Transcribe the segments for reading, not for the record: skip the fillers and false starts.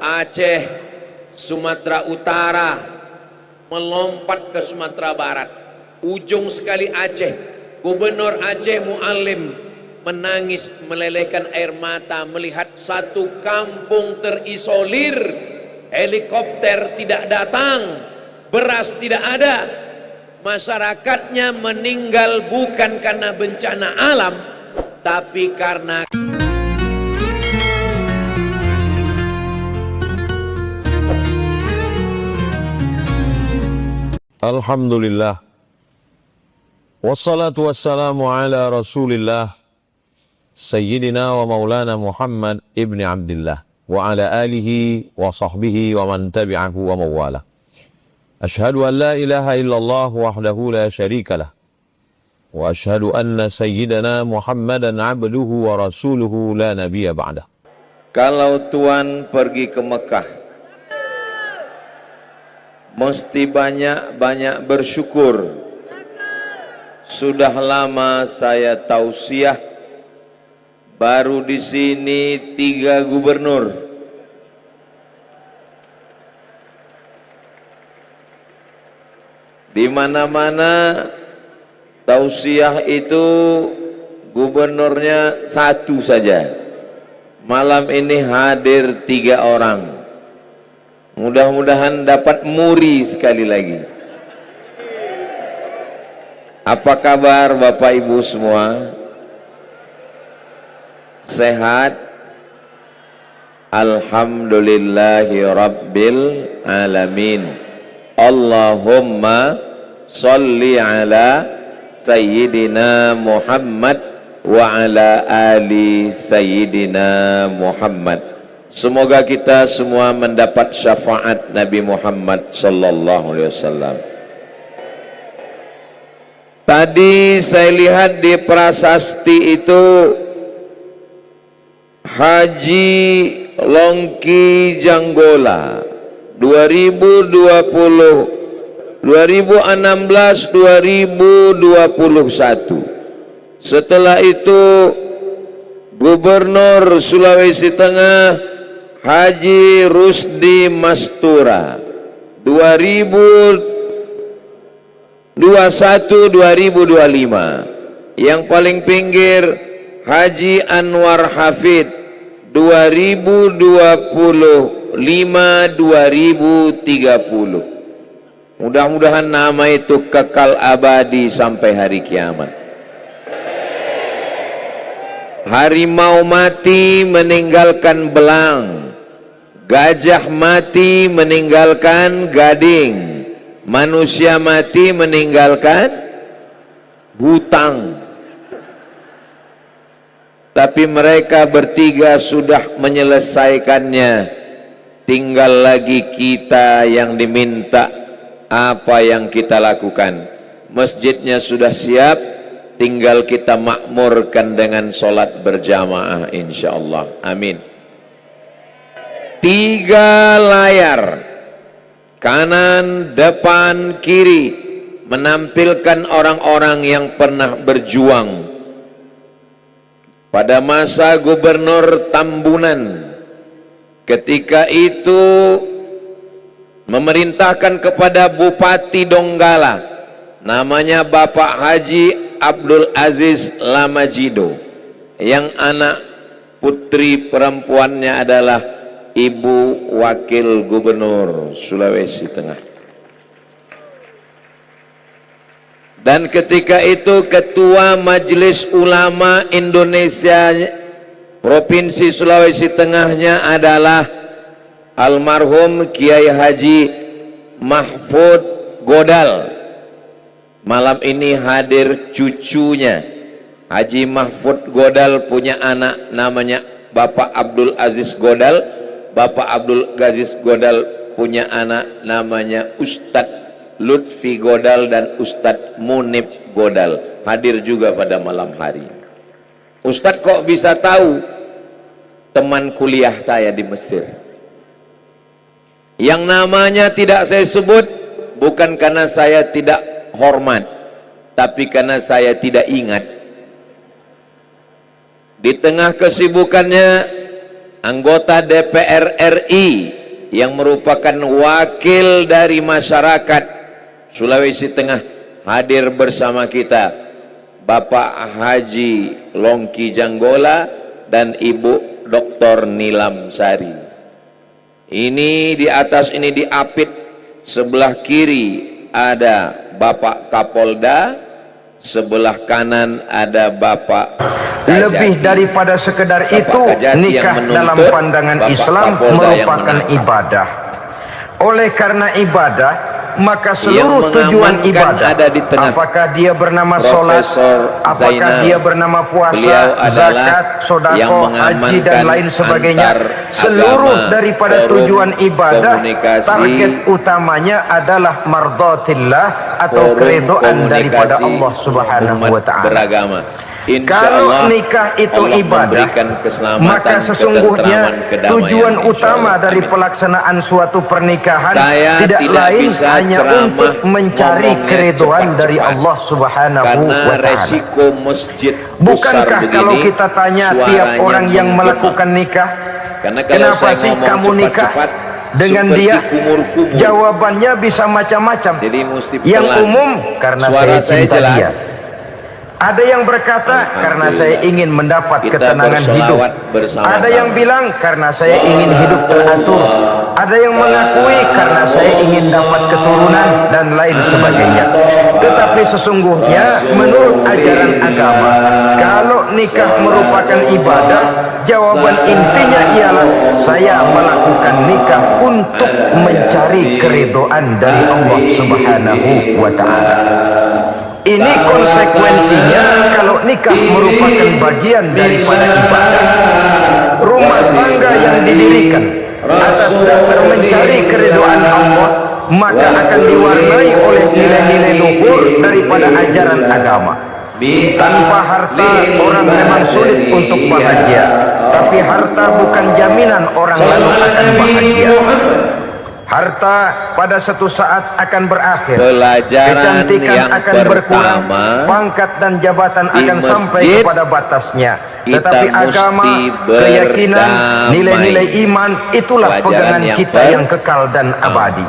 Aceh, Sumatera Utara, melompat ke Sumatera Barat, ujung sekali Aceh. Gubernur Aceh Muallim menangis melelehkan air mata melihat satu kampung terisolir, helikopter tidak datang, beras tidak ada, masyarakatnya meninggal bukan karena bencana alam, tapi karena Alhamdulillah, wassalatu wassalamu ala rasulillah Sayyidina wa maulana Muhammad ibni Abdillah wa ala alihi wa sahbihi wa man tabi'ahu wa mawala. Ashhadu an la ilaha illallah wahdahu la syarika lah, wa ashhadu anna sayyidana Muhammadan abduhu wa rasuluhu la nabiyya ba'dah. Kalau Tuan pergi ke Mekah, mesti banyak-banyak bersyukur. Sudah lama saya tausiah, baru di sini 3 gubernur. Di mana-mana tausiah itu gubernurnya 1 saja. Malam ini hadir 3 orang. Mudah-mudahan dapat muri sekali lagi. Apa kabar Bapak Ibu semua? Sehat? Alhamdulillahi Rabbil Alamin. Allahumma salli ala Sayyidina Muhammad wa ala ali Sayyidina Muhammad. Semoga kita semua mendapat syafaat Nabi Muhammad sallallahu alaihi wasallam. Tadi saya lihat di prasasti itu Haji Longki Janggola 2020, 2016, 2021. Setelah itu Gubernur Sulawesi Tengah Haji Rusdi Mastura 2021-2025. Yang paling pinggir Haji Anwar Hafid 2025-2030. Mudah-mudahan nama itu kekal abadi sampai hari kiamat. Harimau mati meninggalkan belang, gajah mati meninggalkan gading, manusia mati meninggalkan hutang. Tapi mereka bertiga sudah menyelesaikannya. Tinggal lagi kita yang diminta apa yang kita lakukan. Masjidnya sudah siap, tinggal kita makmurkan dengan sholat berjamaah insyaallah. Amin. 3 layar, kanan, depan, kiri, menampilkan orang-orang yang pernah berjuang pada masa Gubernur Tambunan. Ketika itu memerintahkan kepada Bupati Donggala, namanya Bapak Haji Abdul Aziz Lamajido, yang anak putri perempuannya adalah Ibu Wakil Gubernur Sulawesi Tengah. Dan ketika itu Ketua Majelis Ulama Indonesia Provinsi Sulawesi Tengahnya adalah almarhum Kiai Haji Mahfud Godal. Malam ini hadir cucunya. Haji Mahfud Godal punya anak namanya Bapak Abdul Aziz Godal. Bapak Abdul Aziz Godal punya anak namanya Ustadz Lutfi Godal dan Ustadz Munib Godal. Hadir juga pada malam hari. Ustadz kok bisa tahu? Teman kuliah saya di Mesir. Yang namanya tidak saya sebut bukan karena saya tidak hormat, tapi karena saya tidak ingat. Di tengah kesibukannya anggota DPR RI yang merupakan wakil dari masyarakat Sulawesi Tengah hadir bersama kita, Bapak Haji Longki Janggola dan Ibu Dr. Nilam Sari. Ini di atas ini diapit, sebelah kiri ada Bapak Kapolda, sebelah kanan ada Bapak Kajati. Lebih daripada sekedar itu, nikah dalam pandangan Islam merupakan ibadah. Oleh karena ibadah, maka seluruh tujuan ibadah, apakah dia bernama sholat, apakah dia bernama puasa, zakat, sodako, haji dan lain sebagainya, seluruh daripada tujuan ibadah, target utamanya adalah mardatillah atau keridhaan daripada Allah Subhanahu wa ta'ala. Kalau nikah itu ibadah, maka sesungguhnya tujuan utama dari pelaksanaan suatu pernikahan tidak lain hanya untuk mencari keridhaan dari Allah Subhanahu wa ta'ala. Bukankah kalau kita tanya tiap orang yang melakukan nikah, kenapa sih kamu nikah dengan dia? Jawabannya bisa macam-macam. Yang umum, karena saya cinta dia. Ada yang berkata, karena saya ingin mendapat ketenangan hidup. Ada yang bilang, karena saya ingin hidup teratur. Ada yang mengakui, karena saya ingin dapat keturunan dan lain sebagainya. Tetapi sesungguhnya menurut ajaran agama, kalau nikah merupakan ibadah, jawaban intinya ialah saya melakukan nikah untuk mencari keridhaan dari Allah Subhanahu wa ta'ala. Ini konsekuensinya kalau nikah merupakan bagian daripada ibadah. Rumah tangga yang didirikan atas dasar mencari keridhaan Allah, maka akan diwarnai oleh nilai-nilai luhur daripada ajaran agama. Tanpa harta orang memang sulit untuk bahagia, tapi harta bukan jaminan orang lalu akan bahagia. Harta pada suatu saat akan berakhir, kecantikan akan berkurang, pangkat dan jabatan akan sampai kepada batasnya. Tetapi agama, keyakinan, nilai-nilai iman, itulah pegangan kita yang kekal dan abadi.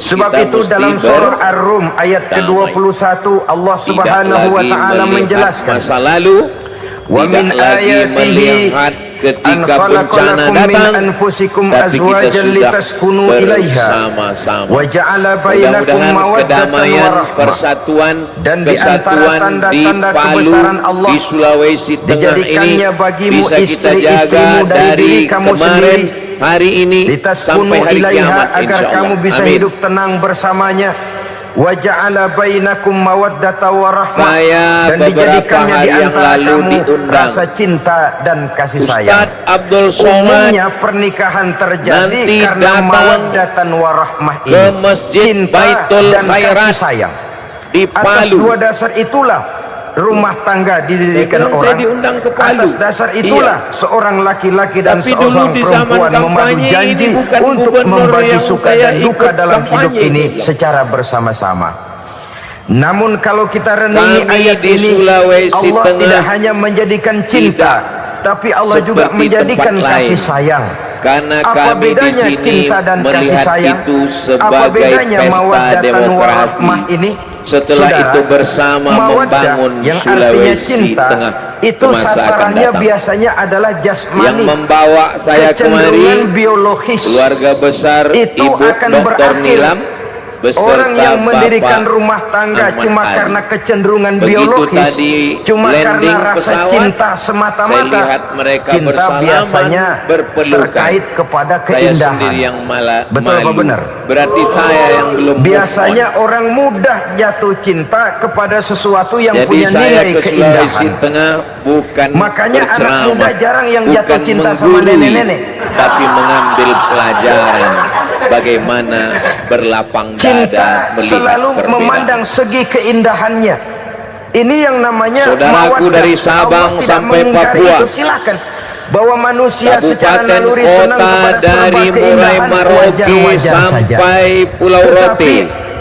Sebab itu dalam surah Ar-Rum ayat ke-21 Allah Subhanahu wa ta'ala menjelaskan, wa min ayatihi ketika bencana datang, tapi kita sudah bersama-sama. Mudah-mudahan kedamaian, persatuan, kesatuan di Palu, di Sulawesi Tengah ini bisa kita jaga dari kemarin, hari ini sampai hari kiamat, agar kamu bisa hidup tenang bersamanya. Wa ja'ala bainakum mawaddata wa rahmah, dan dijadikannya di antara kamu rasa cinta dan kasih sayang. Abdul Somad umumnya pernikahan terjadi nanti karena mawaddatan wa rahmah ini, ke Masjid cinta Baitul dan Khairat kasih sayang. di Atas Palu. dua dasar itulah rumah tangga didirikan orang. Atas dasar itulah seorang laki-laki dan seorang perempuan memenuhi janji untuk membagi suka dan duka dalam hidup ini secara bersama-sama. Namun kalau kita renungi ayat ini, Allah tidak hanya menjadikan cinta, tapi Allah juga menjadikan kasih sayang. Karena apa kami di bedanya sini cinta dan kasih melihat sayang? itu Apa sebagai bedanya pesta mawaddatan demokrasi. warahmah ini? Setelah Saudara, itu bersama mawaddah membangun yang artinya Sulawesi cinta, Tengah itu ke masa akan sasarannya datang. biasanya adalah jasmani. Yang membawa saya kemari, biologis keluarga besar itu Ibu akan Dr. berakhir. Nilam beserta Orang yang mendirikan Bapak rumah tangga Ahmad cuma Ali. karena kecenderungan Begitu biologis, tadi cuma karena landing rasa pesawat, cinta saya semata-mata. lihat mereka Cinta bersalaman, biasanya berpelukan. terkait kepada Saya keindahan. sendiri yang malah Betul apa malu. benar? Berarti saya yang belum move Biasanya on. orang mudah jatuh cinta kepada sesuatu yang Jadi punya saya nilai ke Sulawesi keindahan. Tengah bukan Makanya anak berceramah, muda jarang yang jatuh bukan cinta sama menggurui, nenek-nenek. tapi mengambil pelajaran bagaimana berlapang Cinta dada melihat selalu perbedaan. memandang segi keindahannya. Ini yang namanya Saudaraku mawaddah. dari Sabang Allah tidak sampai mengingkari Papua, itu, silakan. Bahwa manusia secara kabupaten naluri senang kota kepada dari serba mulai keindahan, Merauke wajar-wajar saja. sampai Pulau Tetapi Rote,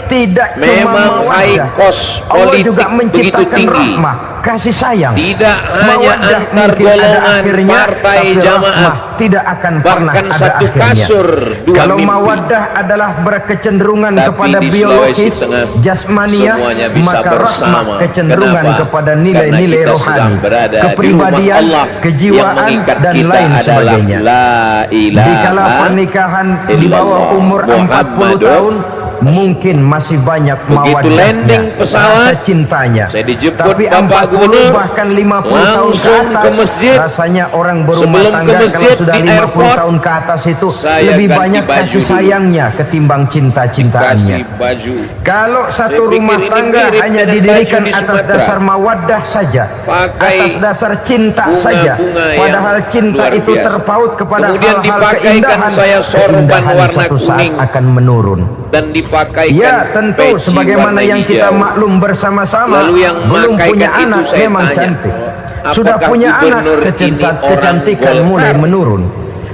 tidak memang cuma high mawaddah, cost Allah politik juga begitu menciptakan tinggi. rahmah, kasih sayang. Tidak hanya Mawaddah antar mungkin ada golongan akhirnya, partai tapi jamaah, rahmah tidak akan pernah bahkan ada satu akhirnya. kasur dua Kalau mimpi. mawaddah adalah berkecenderungan Tapi kepada di biologis, Sulawesi Tengah, jasmania, semuanya bisa maka bersama. rahmah kecenderungan Kenapa? kepada Karena nilai-nilai kita sedang rohani, berada di kepribadian, rumah Allah, yang kejiwaan mengikat dan kita lain adalah sebagainya. la ilaha Dikala pernikahan di bawah illallah umur 40 Muhammadur tahun, mungkin masih banyak begitu mawaddahnya, landing pesawat, rasa cintanya. saya dijemput Tapi Bapak 40 Gubernur, bahkan 50 tahun langsung ke atas, ke masjid. rasanya orang berumah Sebelum tangga ke kalau masjid sudah di 50 airport, tahun ke atas itu saya lebih ganti banyak baju kasih dulu. sayangnya ketimbang cinta-cintaannya. kasih baju. Kalau satu Saya rumah pikir ini tangga mirip hanya dengan didirikan baju di atas Sumatera. dasar mawaddah saja, Pakai atas dasar cinta bunga-bunga saja, yang padahal cinta luar itu biasa. terpaut kepada Kemudian hal-hal dipakaikan keindahan, saya sorban keindahan warna suatu saat kuning. akan menurun. Dan dipakaikan Ya tentu peci sebagaimana warna yang kita hijau. maklum bersama-sama, Lalu yang belum memakaikan punya itu anak saya memang tanya, cantik, apakah sudah punya anak gubernur ini orang kecantikan Golkar? mulai menurun,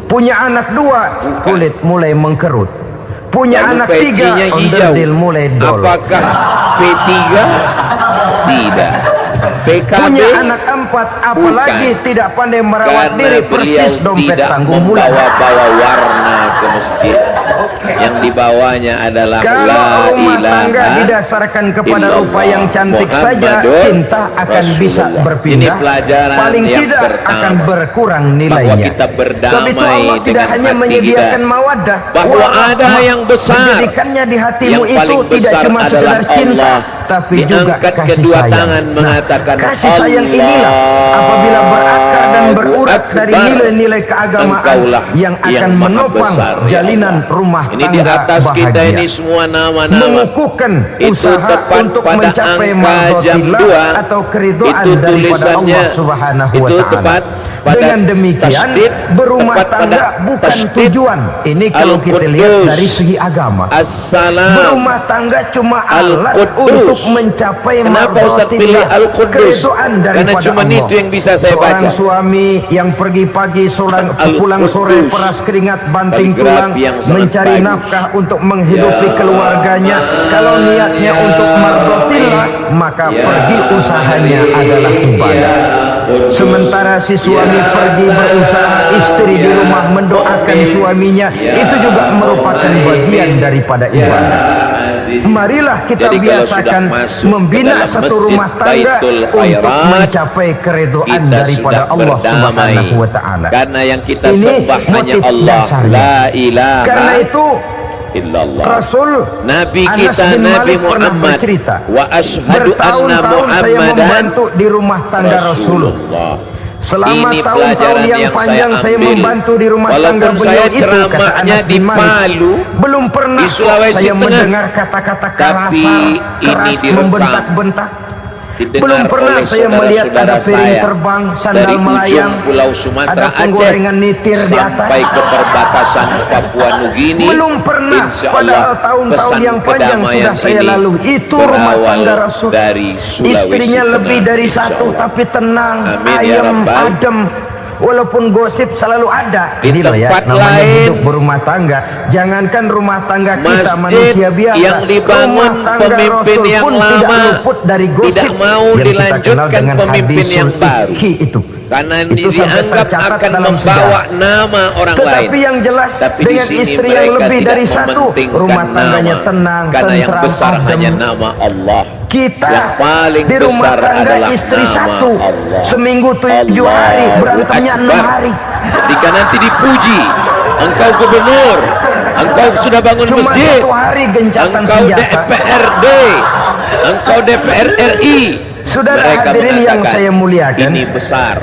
punya anak 2 kulit mulai mengkerut, punya Lalu anak 3 pecinya hijau. onderdil mulai dol, Apakah P3? Tidak. PKB? punya anak 4 apalagi Bukan. tidak pandai merawat Karena diri, beliau persis dompet tidak tanggung mulut. membawa-bawa warna ke masjid. Yang dibawanya adalah Kalau la rumah tangga ilaha didasarkan kepada illallah rupa yang cantik saja, Muhammadur cinta akan bisa Rasulullah. berpindah. Ini pelajaran Paling yang tidak pertama, akan berkurang bahwa nilainya. kita berdamai Sebab itu Allah tidak dengan hanya hati menyediakan kita, mawaddah, bahwa warahmah, ada yang besar. menjadikannya di hatimu Yang itu paling tidak besar cuma sekedar adalah cinta, Allah. tapi juga Diangkat kasih kedua sayang. tangan mengatakan, kasih sayang inilah apabila berakar dan berurat dari Akbar. nilai-nilai keagamaan Engkaulah yang akan yang maha menopang besar, ya jalinan Allah. rumah Ini tangga di atas kita bahagia. ini semua nama-nama. Mengukuhkan Itu usaha tepat untuk pada mencapai angka jam mardhatillah 2. atau keridhaan Itu daripada tulisannya, Allah Subhanahu wa itu taala. tepat pada Dengan demikian tasdid, berumah tepat tangga pada bukan tasdid tujuan. Ini kalau kita lihat Al-Quddus. dari segi agama. Assalam. Berumah tangga cuma alat Al-Quddus. untuk mencapai Kenapa Ustaz pilih mardhatillah, Al-Quddus? keridhaan Karena daripada cuma Allah. itu yang bisa saya Seorang baca. suami yang pergi pagi pulang sore Al-Quddus. peras keringat banting Kaligrafi tulang yang sangat mencari bagus. nafkah untuk menghidupi Ya. keluarganya. Kalau niatnya untuk mardhatillah, maka Ya. pergi usahanya adalah ibadah. Sementara si suami pergi berusaha, istri di rumah mendoakan suaminya, itu juga merupakan bagian daripada ibadah. Marilah kita Jadi kalau biasakan sudah masuk membina ke dalam satu masjid rumah tangga Baitul untuk Khairat, mencapai keridhaan kita daripada sudah Allah berdamai. Subhanahu wa taala. Karena yang kita Ini sembah hanya motif Allah, dasarnya. la ilaha Karena itu illallah. Rasul Nabi Anas kita bin Nabi Malik pernah Muhammad bercerita, wa asyhadu anna bertahun-tahun saya Muhammadan membantu di rumah tangga Rasul. Rasulullah. Selama Ini tahun-tahun pelajaran yang yang panjang saya ambil. membantu di rumah Walaupun tangga beliau saya itu, kata ceramahnya Anas di bin Malik, Palu, belum pernah di Sulawesi saya Tengah, mendengar kata-kata tapi kasar, ini keras, direkam, membentak-bentak. didengar Belum pernah oleh saya melihat saudara-saudara ada piring saya terbang, dari sandal ujung melayang, Pulau Sumatera ada Aceh penggorengan nitir di atas. sampai ke perbatasan Papua Nugini. Belum pernah, Insya padahal Allah, tahun-tahun pesan yang panjang kedamaian sudah saya ini lalui. Itu rumah berawal tangga Rasul. dari Sulawesi Istrinya Tengah, lebih dari insya satu, Allah. tapi tenang, Amin, ya ayem, Rabbal. adem. Walaupun gosip selalu ada. Di Ini loh ya, tempat namanya lain, hidup berumah tangga. Jangankan rumah tangga kita masjid manusia biasa, yang dibangun rumah tangga pemimpin Rasul yang pun lama tidak luput dari gosip tidak mau yang kita kenal dilanjutkan dengan pemimpin hadisul yang baru. ifki itu. Karena Itu sampai dianggap tercatat akan dalam membawa sejarah. nama orang lain. Tetapi yang jelas, Tapi di dengan sini istri yang mereka lebih tidak dari satu, mementingkan rumah tangganya nama. tenang, Karena yang tentram, besar adem. hanya nama Allah. Kita yang paling di rumah besar tangga adalah istri nama satu, Allah. seminggu 7 hari, Allahu berantemnya 6 Akbar. hari. Ketika nanti dipuji, engkau gubernur, engkau sudah bangun Cuma masjid, 1 hari gencatan engkau senjata. DPRD, engkau DPR RI. Saudara Mereka hadirin yang mengatakan, saya muliakan, ini besar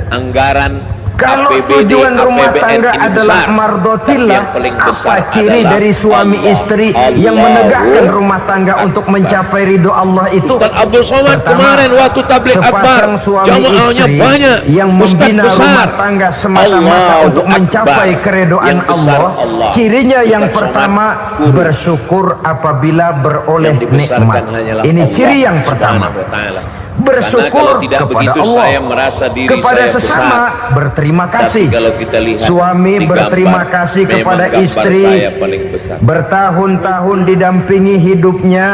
anggaran kalau APBD, tujuan rumah APBN tangga ini adalah besar. mardhatillah, Tapi yang paling apa besar ciri adalah dari suami Allah. istri yang Allahu menegakkan rumah tangga untuk Akbar. mencapai ridho Allah itu? Ustaz Abdul Somad Pertama, kemarin waktu tabligh akbar, sepasang suami jamaahnya istri banyak, yang ustaz membina besar. rumah tangga semata-mata Allahu untuk mencapai Akbar. keridhaan Yang besar Allah. Allah. Cirinya yang Ustaz pertama, Somad kurus. bersyukur apabila beroleh Yang dibesarkan nikmat. hanyalah Ini Allah ciri yang pertama. Subhanahu wa ta'ala. bersyukur tidak kepada begitu, Allah, saya merasa diri kepada saya sesama besar. berterima kasih. Tapi kalau kita lihat Suami di berterima gambar, kasih memang kepada gambar istri, saya paling besar. bertahun-tahun didampingi hidupnya,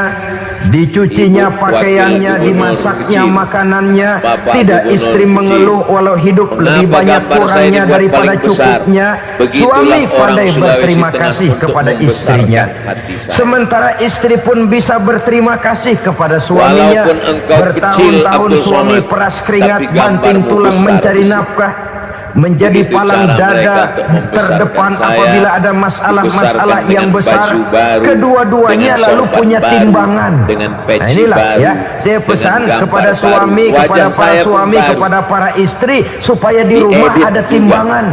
dicucinya Ibu pakaiannya, wakil dimasaknya gubernur makanannya. Bapak Tidak gubernur istri kecil. mengeluh walau hidup Kenapa lebih banyak gambar saya kurangnya dibuat daripada paling besar? cukupnya. Begitulah Suami orang pandai Sulawesi berterima Tengah kasih untuk kepada membesarkan istrinya, hati saya. sementara istri pun bisa berterima kasih kepada suaminya. Walaupun engkau kecil, Bertahun-tahun Abdul suami Somad, peras keringat, tapi banting gambarmu tulang besar mencari di situ. nafkah, menjadi Begitu palang cara mereka dada untuk membesarkan terdepan saya, apabila ada masalah-masalah dibesarkan yang dengan besar. baju baru, Kedua-duanya dengan lalu sorban punya baru, timbangan. dengan peci Nah, inilah baru, ya, saya pesan dengan kepada gambar suami, baru. kepada Wajah para saya pun suami, baru. kepada para istri, supaya di rumah Diedit ada juga. timbangan.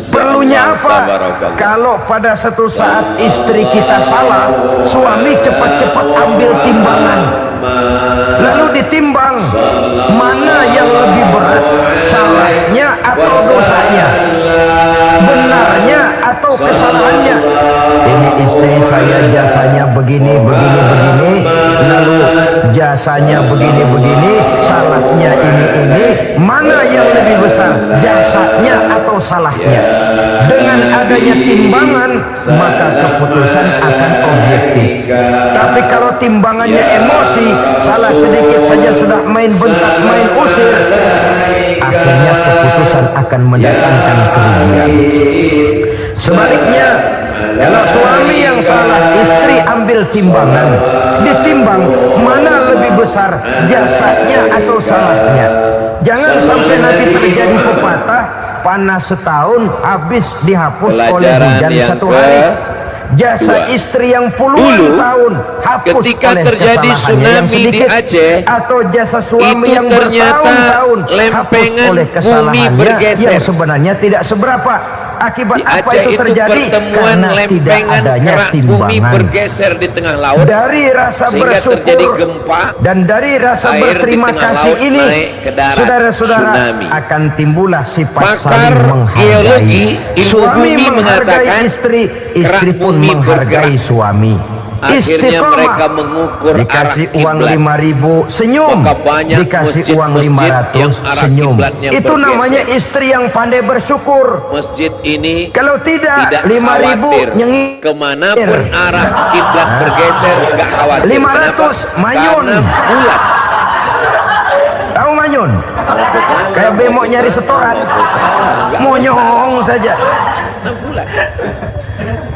Perlunya apa? Tabarakallah. Kalau pada satu saat istri kita salah, suami cepat-cepat ambil timbangan, lalu ditimbang mana yang lebih berat, salahnya atau dosanya, benarnya atau kesalahannya. Ini istri saya jasanya begini, lalu jasanya begini, salahnya ini, mana yang lebih besar, jasanya atau salahnya? Dengan adanya timbangan, maka keputusan akan objektif. Tapi kalau timbangannya emosi, salah sedikit saja sudah main bentak, main usir, akhirnya keputusan akan mendatangkan kerugian. Sebaliknya, kalau suami yang salah, istri ambil timbangan, ditimbang mana lebih besar, jasanya atau salahnya. Jangan sampai nanti terjadi pepatah, panas setahun habis dihapus oleh Pelajaran hujan yang satu hari. Jasa kedua. istri yang puluhan Dulu, tahun hapus ketika oleh terjadi kesalahannya yang tsunami di sedikit, Aceh, atau jasa suami itu yang ternyata bertahun-tahun hapus lempengan oleh bumi kesalahannya bergeser. yang sebenarnya tidak seberapa. Akibat Di apa Aceh itu terjadi? pertemuan Karena tidak lempengan adanya kerak bumi timbangan. bergeser di tengah laut, Dari rasa sehingga bersyukur terjadi gempa, dan dari rasa air berterima di tengah kasih laut ini, naik ke darat, saudara-saudara, tsunami. akan timbullah sifat Pakar saling menghargai. geologi ilmu Suami bumi menghargai mengatakan istri, istri kerak pun bumi menghargai bergerak. suami. Akhirnya Istiqomah. mereka mengukur Dikasih arah uang kiblat. 5.000 senyum, Maka banyak dikasih uang masjid-masjid yang 500 arah senyum. kiblatnya Itu bergeser. namanya istri yang pandai bersyukur. Masjid ini Kalau tidak, tidak 5.000 khawatir nyengir. kemanapun arah kiblat bergeser, nggak khawatir. 500 Kenapa? manyun. Karena bulat. Tahu manyun? Kayak bemok nyari setoran, monyong saja. Bulat.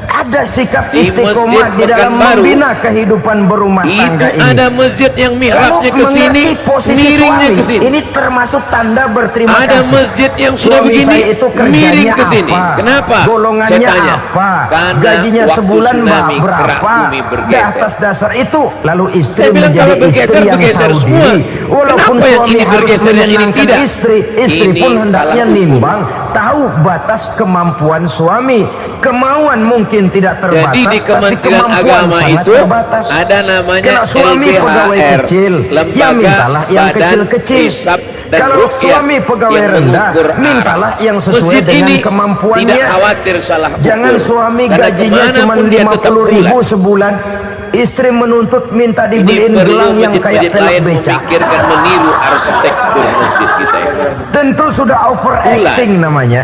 Ada sikap Di istiqomah Masjid di dalam Pekanbaru, membina kehidupan berumah tangga itu ini. ada masjid yang mihrabnya ke sini, mengerti posisi miringnya suami. ke sini. Ini termasuk tanda berterima Ada kasih. masjid yang sudah Suami begini, saya itu kerjanya miring ke sini. apa? Kenapa? Golongannya Saya tanya. apa? Karena Gajinya waktu sebulan tsunami, kerak berapa? bumi Di bergeser. atas dasar itu, lalu istri Saya bilang menjadi kalau bergeser, istri yang bergeser tahu semua. diri. Walaupun Kenapa yang suami ini harus bergeser, yang ini menyenangkan tidak? istri, istri Ini pun hendaknya salah ukur. nimbang, tahu batas kemampuan suami. Kemauan mungkin tidak terbatas, Jadi di tapi Kementerian kemampuan Agama sangat itu terbatas. ada namanya Kalau suami pegawai LBHR, kecil, ya Lembaga mintalah yang Badan kecil-kecil. Hisab dan Kalau Ruqyah suami pegawai yang rendah, mengukur arah. mintalah yang sesuai Masjid dengan ini kemampuannya. tidak khawatir salah ukur. Jangan suami Karena gajinya cuma kemanapun dia tetap 50.000 bulat. sebulan, istri menuntut minta Ini dibeliin perlu gelang yang kayak masjid-masjid velg lain becak. memikirkan meniru arsitektur masjid kita ini. Tentu sudah overacting namanya.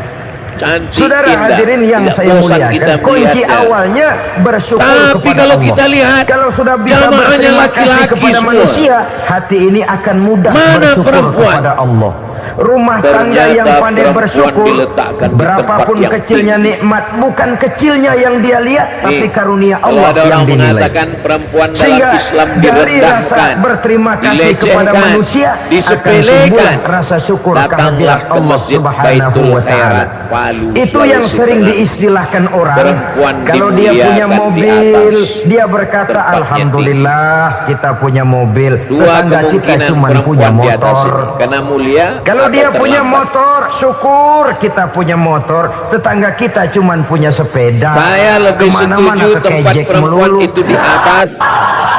Cantik, Saudara indah. hadirin yang Tidak saya bosan muliakan, kita kunci melihatnya. awalnya bersyukur Tapi kepada kalau Allah. kita lihat, Kalau sudah bisa jamaahnya berterima kasih laki-laki kepada semua. manusia, hati ini akan mudah Mana bersyukur perempuan? kepada Allah. Rumah tangga Ternyata yang pandai perempuan bersyukur, diletakkan di berapapun tempat yang kecilnya tinggi. nikmat, bukan kecilnya yang dia lihat, tapi karunia Kalau Allah ada yang orang dinilai. mengatakan perempuan dalam Sehingga Islam dari rasa direndahkan, berterima kasih dilecehkan, kepada manusia akan disepelekan, timbul rasa syukur datanglah kehadirat ke Allah Masjid Subhanahu Baitul wa taala. Khairat, Palu, Itu yang Sulawesi sering Tengah. diistilahkan orang, Perempuan kalau dia punya dimuliakan di mobil, atas. dia berkata Tempatnya alhamdulillah kita punya mobil. Dua Tetangga kita kemungkinan cuma punya perempuan di atas motor. ini. Karena mulia, Kalau atau dia punya terlambat. motor, syukur kita punya motor. Tetangga kita cuma punya sepeda. Saya lebih Kemana-mana setuju tempat kekejek perempuan melulu. itu di atas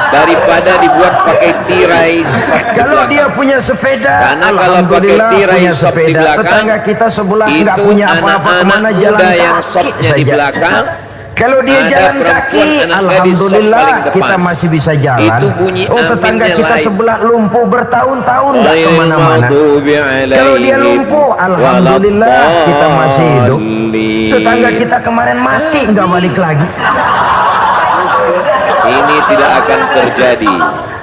daripada dibuat pakai tirai sop di Kalau belakang. dia punya sepeda, Karena kalau alhamdulillah pakai tirai punya sop di sepeda. belakang, Tetangga kita sebelah itu nggak punya apa-apa, anak-anak kemana jalan muda yang kaki sopnya di saja. belakang Kalau dia Ada jalan perempuan, kaki, anak gadis sok paling alhamdulillah depan. kita masih bisa jalan. Itu bunyi Oh, tetangga aminnya kita lain. sebelah lumpuh bertahun-tahun nggak Ghairil kemana-mana. maghdubi Kalau dia alaihim lumpuh, alhamdulillah kita masih hidup. waladdallin. Tetangga kita kemarin mati nggak balik lagi. Ini tidak akan terjadi.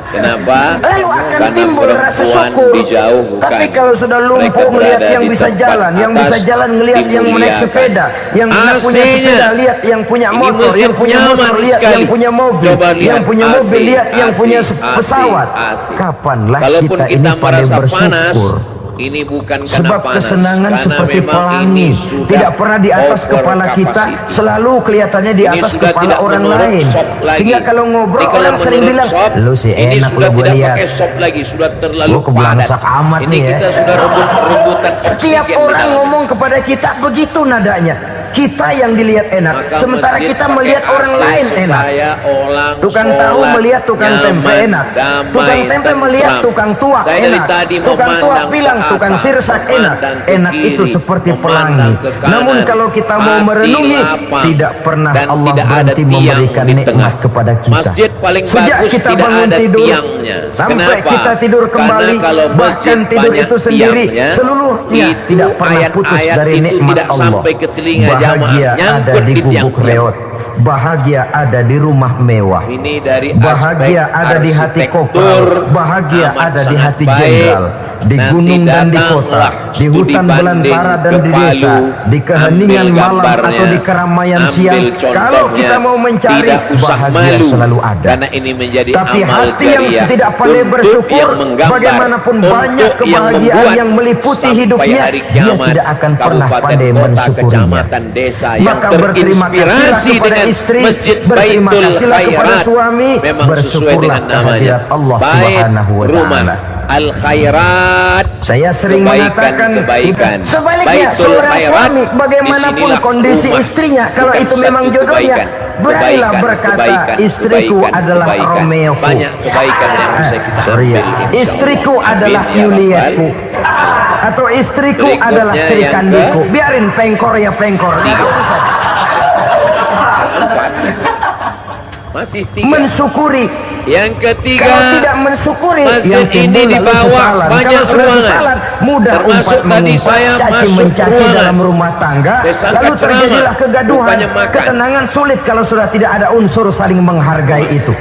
Kenapa? Lalu akan Karena timbul rasa perempuan syukur. dijauhkan. Tapi kalau sudah lumpuh Mereka melihat berada yang di bisa tempat jalan, yang bisa atas, jalan ngelihat yang naik dimuliakan. sepeda, yang punya AC-nya. sepeda lihat yang punya Ini motor, masjid yang punya motor nyaman lihat sekali. yang punya mobil, Coba lihat yang punya AC, mobil lihat yang AC, punya AC, pesawat. AC. Kapanlah Kalaupun kita ini kita pandai merasa panas, bersyukur? ini bukan karena Sebab panas, kesenangan karena seperti memang pelangi ini sudah tidak pernah di atas over kepala kita, capacity. selalu kelihatannya di Ini atas sudah kepala tidak orang menurut lain. shop lagi. Sehingga kalau ngobrol Ini kalau orang sering menurut bilang, shop, lu sih ini enak sudah lo gue tidak lihat. pakai shop lagi, sudah terlalu Lu kebangsak padat. amat Ini nih ya. kita sudah rebutan Setiap oksigen di orang dalam. ngomong kepada kita begitu nadanya. Kita yang dilihat enak, Maka sementara masjid kita pakai melihat orang AC lain enak. supaya orang Tukang tahu sholat melihat tukang tempe nyaman, enak. damai, Tukang tempe melihat tentram. tukang tuak Saya dari enak. tadi Tukang tuak memandang bilang ke tukang atas, sirsak enak. memandang ke Enak kiri, itu seperti memandang pelangi. ke kanan. Namun kalau kita mau Hati merenungi, lapang. tidak pernah Dan Allah tidak ada berhenti tiang memberikan di nikmat tengah. kepada kita. Masjid paling Sejak bagus kita tidak bangun ada tidur tiangnya. sampai Kenapa? kita tidur kembali, Karena kalau masjid bahkan tidur banyak itu sendiri tiangnya, seluruhnya itu tidak pernah putus ayat-ayat dari itu nikmat tidak Allah. sampai ke telinga jamaah, Bahagia ada nyangkut di di gubuk tiang-tiang. reot. Bahagia ada di rumah mewah. Ini dari Bahagia aspek ada di hati arsitektur, kopral. Bahagia amat ada di sangat hati baik. jenderal. Di Nanti gunung dan di kota, datanglah di studi hutan banding belantara dan ke di desa, Palu, di keheningan ambil malam gambarnya, atau di keramaian ambil siang. Kalau contohnya, kita mau mencari, tidak usah bahagia malu, selalu ada. karena ini menjadi Tapi amal hati yang jariah tidak pandai untuk bersyukur, yang menggambar, bagaimanapun untuk banyak kebahagiaan membuat yang meliputi sampai hidupnya, hari dia kiamat, tidak akan pernah kabupaten, pandai kota, mensyukurinya. kecamatan, desa yang Maka berterima kasihlah terinspirasi kepada dengan istri, Masjid berterima Baitul kasihlah kepada Khairat. suami, Memang sesuai bersyukurlah dengan namanya. kehadirat Allah Bait Subhanahu wa rumah Ta'ala. Al Khairat. Saya sering mengatakan kebaikan. sebaliknya Baitul seorang Khairat, suami bagaimanapun disinilah kondisi rumah. istrinya, kalau Bukan itu memang satu jodohnya, kebaikan. beranilah Kebaikan, berkata kebaikan, istriku kebaikan, adalah kebaikan. Romeoku. Banyak kebaikan yang bisa kita Sorry ya. ambil, insya Allah. Istriku Amin, adalah ya Yuliaku, Rabbal. atau istriku Berikutnya adalah Sri yang Kandiku. Biarin pengkor ya pengkor. Masih 3. Mensyukuri. Yang ketiga, Kalau tidak mensyukuri, masjid yang timbul ini di lalu bawah sesalan. banyak Kalau sudah ruangan. sesalan, mudah Termasuk umpat tadi mengumpat, saya caci masuk mencaci ruangan. dalam rumah tangga, Saya sangka lalu terjadilah ceramah, kegaduhan, rupanya makan. ketenangan sulit kalau sudah tidak ada unsur saling menghargai itu.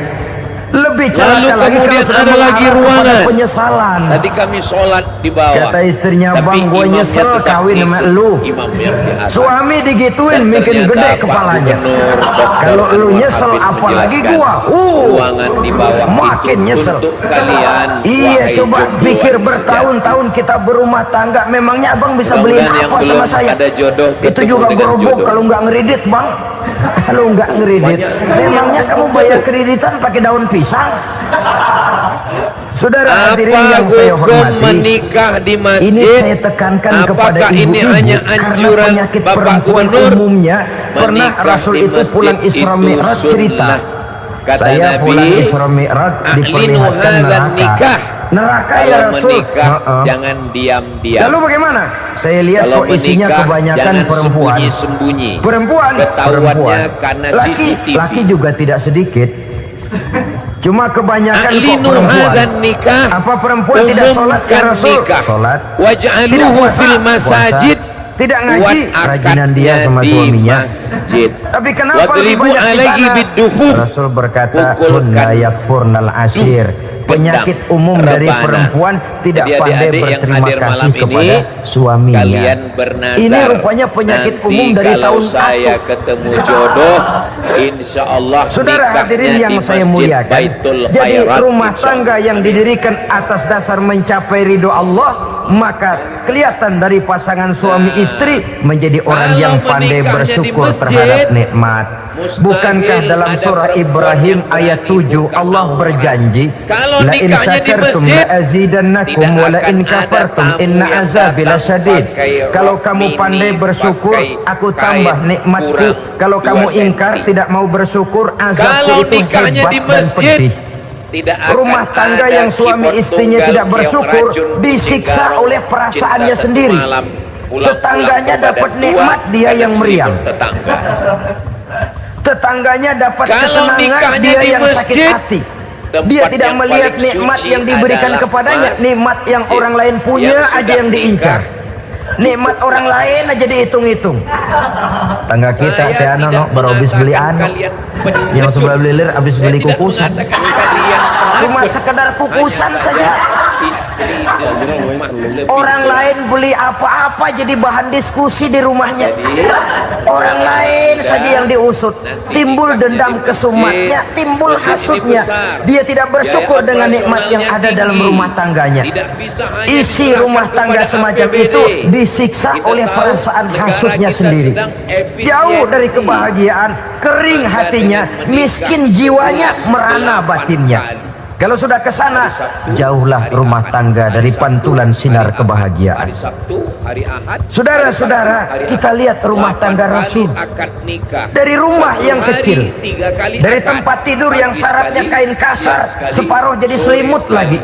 Lebih Lalu celaka lagi kalau kemudian sudah ada lagi mengarah kepada ruangan. penyesalan. Tadi kami sholat di bawah. Kata istrinya, Tapi "Bang, gue imamnya nyesel tetap kawin sama ikut lu." imam yang di atas. Suami digituin Dan bikin ternyata gede Pak kepalanya. Gubernur, Dr. Kalau lu Anwar nyesel Habib apalagi menjelaskan, gua. ruangan di bawah makin itu nyesel. untuk kalian. Iya, wahai coba jombloan pikir sejati. bertahun-tahun kita berumah tangga, memangnya abang bisa beliin Mudah-mudahan yang apa sama belum saya? ada jodoh Itu ketemu juga dengan gerobok jodoh. kalau nggak ngeridit, bang. Kalau nggak ngeridit, Banyak sekali memangnya yang kamu bayar kreditan pakai daun pisang? Saudara hadirin Apa yang saya hukum hormati, menikah di masjid? ini saya tekankan kepada Apakah ini ibu-ibu hanya karena anjuran penyakit Bapak perempuan Gubernur? umumnya. Pernah Menikah Rasul di itu masjid pulang Isra itu Mi'raj cerita, sunnah. Kata saya Nabi, pulang Isra Mi'raj "A'linu diperlihatkan hadzal neraka. nikah." Neraka ya Kalau Rasul. menikah Heeh. jangan diam-diam. Lalu bagaimana? Saya lihat Kalau kok isinya menikah kebanyakan jangan perempuan. sembunyi-sembunyi. Perempuan, Ketahuannya karena laki, CCTV. laki juga tidak sedikit. Cuma kebanyakan kok A'linu perempuan. hadzal nikah. Apa perempuan tidak sholat ya Umumkan Rasul? nikah. Sholat. Tidak Waj'aluhu puasa, fil masajid. puasa. Tidak ngaji, Buat rajinan dia akadnya sama di suaminya. masjid. Tapi kenapa lebih Wadribu banyak di alaihi sana? bidufuf. Rasul berkata, Pukulkan. "Kunna yakfurnal asir." Penyakit umum dari rebana. perempuan tidak Jadi pandai adik-adik yang berterima hadir kasih malam kepada ini, suaminya. kalian bernazar. Ini rupanya penyakit Nanti umum dari kalau tahun saya aku. ketemu jodoh, insya Allah Saudara nikahnya hadirin yang di saya Masjid muliakan, Baitul jadi Khairat, rumah insya tangga Allah. yang didirikan atas dasar mencapai ridho Allah, maka kelihatan dari pasangan suami istri menjadi orang Kalau yang pandai menikahnya bersyukur di masjid, terhadap nikmat. mustahil Bukankah dalam ada surah perempuan Ibrahim yang ayat berani 7 buka Allah aurat. berjanji, Kalau la in nikahnya di syakartum masjid, la azidannakum tidak wa la in akan ada kafartum tamu inna yang azabi datang lasyadid. pakai Kalau rok kamu mini, pandai bersyukur, pakai aku kain tambah nikmatku. kurang Kalau 2 kamu senti. ingkar tidak mau bersyukur, azabku Kalau itu nikahnya hebat di dan masjid, pedih. tidak akan Rumah tangga ada yang suami keyboard istrinya tunggal tidak yang bersyukur racun disiksa Cigarong, oleh perasaannya cinta satu sendiri. malam, pulang-pulang Tetangganya kepada dapat dua, nikmat, dia ada yang meriang. 1000 tetangga. tetangganya dapat Kalau kesenangan, nikahnya dia di yang sakit masjid, hati. tempat Dia tidak yang melihat paling nikmat suci yang diberikan adalah kepadanya, nikmat yang masjid. orang lain punya Yang aja sudah yang diincar, nikmat orang lain aja dihitung-hitung. Tangga kita saya no baru habis beli anu, yang sebelah belilir habis beli kukusan, cuma sekedar kukusan saja. Orang lain beli apa-apa jadi bahan diskusi di rumahnya. Orang lain saja yang diusut, timbul dendam kesumatnya, timbul hasutnya. Dia tidak bersyukur dengan nikmat yang ada dalam rumah tangganya. Isi rumah tangga semacam itu disiksa oleh perasaan hasutnya sendiri. Jauh dari kebahagiaan, kering hatinya, miskin jiwanya, merana batinnya. Kalau sudah ke sana, jauhlah rumah tangga dari pantulan sinar kebahagiaan. Saudara-saudara, kita lihat rumah tangga Rasul. Dari rumah yang kecil, dari tempat tidur yang syaratnya kain kasar, separuh jadi selimut lagi,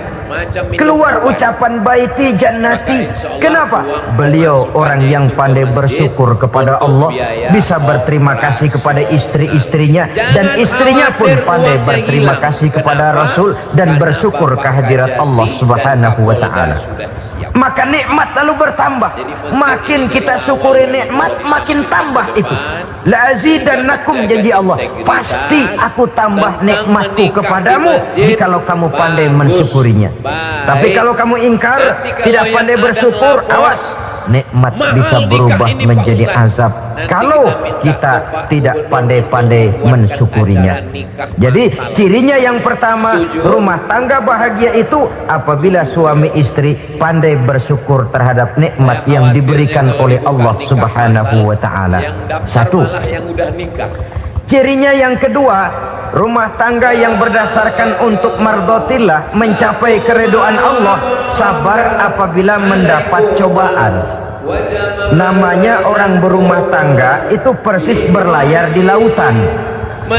keluar ucapan baiti jannati. Kenapa? Beliau orang yang pandai bersyukur kepada Allah, bisa berterima kasih kepada istri-istrinya, dan istrinya pun pandai berterima kasih kepada Rasul dan bersyukur kehadirat Allah Subhanahu wa ta'ala. Maka nikmat lalu bertambah. Makin kita syukuri nikmat, makin tambah itu. La azidannakum, janji Allah, pasti aku tambah nikmatku kepadamu jikalau kamu pandai mensyukurinya. Tapi kalau kamu ingkar, tidak pandai bersyukur, awas, nikmat bisa berubah menjadi azab kalau kita tidak pandai-pandai mensyukurinya. Jadi cirinya yang pertama, rumah tangga bahagia itu apabila suami istri pandai bersyukur terhadap nikmat yang diberikan oleh Allah Subhanahu wa ta'ala. Satu. Cirinya yang kedua, rumah tangga yang berdasarkan untuk mardotillah, mencapai keridhaan Allah, sabar apabila mendapat cobaan. Namanya orang berumah tangga itu persis berlayar di lautan.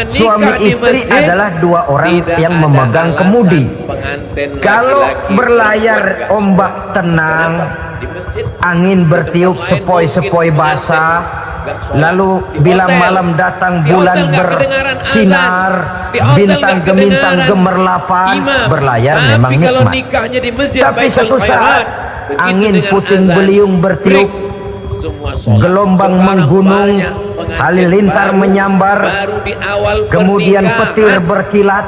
Suami istri adalah dua orang yang memegang kemudi. Kalau berlayar ombak tenang, angin bertiup sepoi-sepoi basah, lalu bila malam datang bulan bersinar, bintang gemintang gemerlapan, berlayar memang nikmat. Tapi suatu saat angin puting beliung bertiup, gelombang menggunung, halilintar menyambar, kemudian petir berkilat.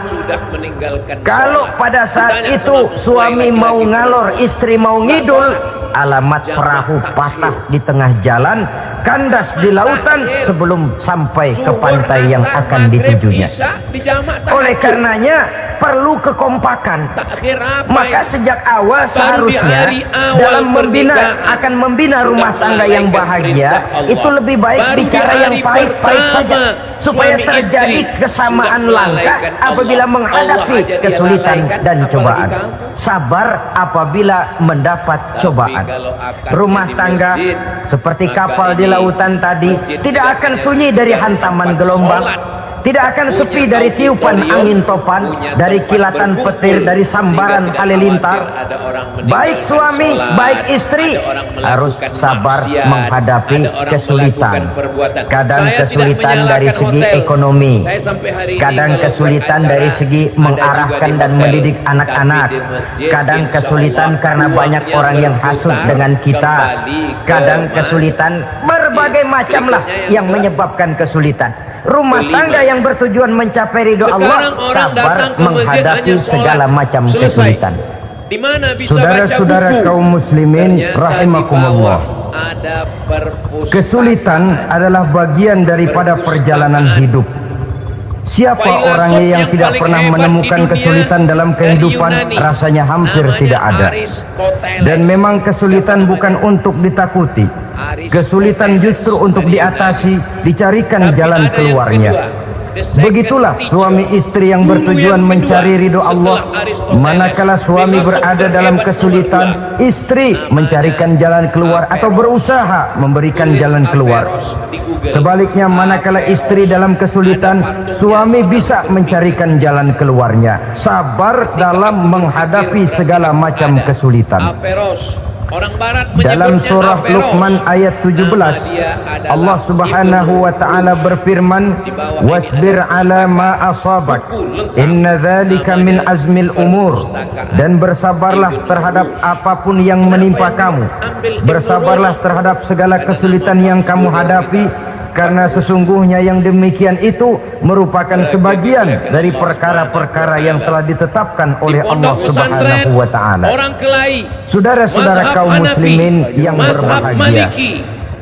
Kalau pada saat itu suami mau ngalor, istri mau ngidul, alamat perahu patah di tengah jalan, kandas di lautan sebelum sampai ke pantai yang akan ditujunya. Oleh karenanya perlu kekompakan. Maka sejak awal seharusnya dalam membina rumah tangga yang bahagia itu lebih baik bicara yang pahit-pahit saja, supaya terjadi kesamaan langkah apabila menghadapi kesulitan dan cobaan. Sabar apabila mendapat cobaan. Rumah tangga seperti kapal di lautan tadi tidak akan sunyi dari hantaman gelombang, tidak akan sepi dari tiupan angin topan, dari kilatan petir, dari sambaran halilintar. Baik suami, baik istri harus sabar menghadapi kesulitan. Kadang kesulitan dari segi ekonomi, kadang kesulitan dari segi mengarahkan dan mendidik anak-anak, kadang kesulitan karena banyak orang yang hasut dengan kita, kadang kesulitan berbagai macam lah yang menyebabkan kesulitan. Rumah tangga yang bertujuan mencapai ridho Allah sabar menghadapi segala macam kesulitan. Saudara-saudara kaum muslimin rahimakumullah, kesulitan adalah bagian daripada perjalanan hidup. Siapa orangnya yang tidak pernah menemukan kesulitan dalam kehidupan, rasanya hampir tidak ada. Dan memang kesulitan bukan untuk ditakuti, kesulitan justru untuk diatasi, dicarikan jalan keluarnya. Begitulah suami istri yang bertujuan mencari ridho Allah. Manakala suami berada dalam kesulitan, istri mencarikan jalan keluar atau berusaha memberikan jalan keluar. Sebaliknya, manakala istri dalam kesulitan, suami bisa mencarikan jalan keluarnya. Sabar dalam menghadapi segala macam kesulitan. Orang barat Dalam menyebutnya surah aperos. Luqman ayat 17, Allah Subhanahu wa taala berfirman, "Wasbir 'ala ma asabak, inna dzalika min azmil umur." Dan bersabarlah terhadap apapun yang menimpa kamu. Bersabarlah terhadap segala kesulitan yang kamu hadapi, karena sesungguhnya yang demikian itu merupakan sebagian dari perkara-perkara yang telah ditetapkan oleh Allah Subhanahu wa taala. Orang Kelai, Saudara-saudara mazhab kaum Hanafi, muslimin yang mazhab berbahagia, Maliki,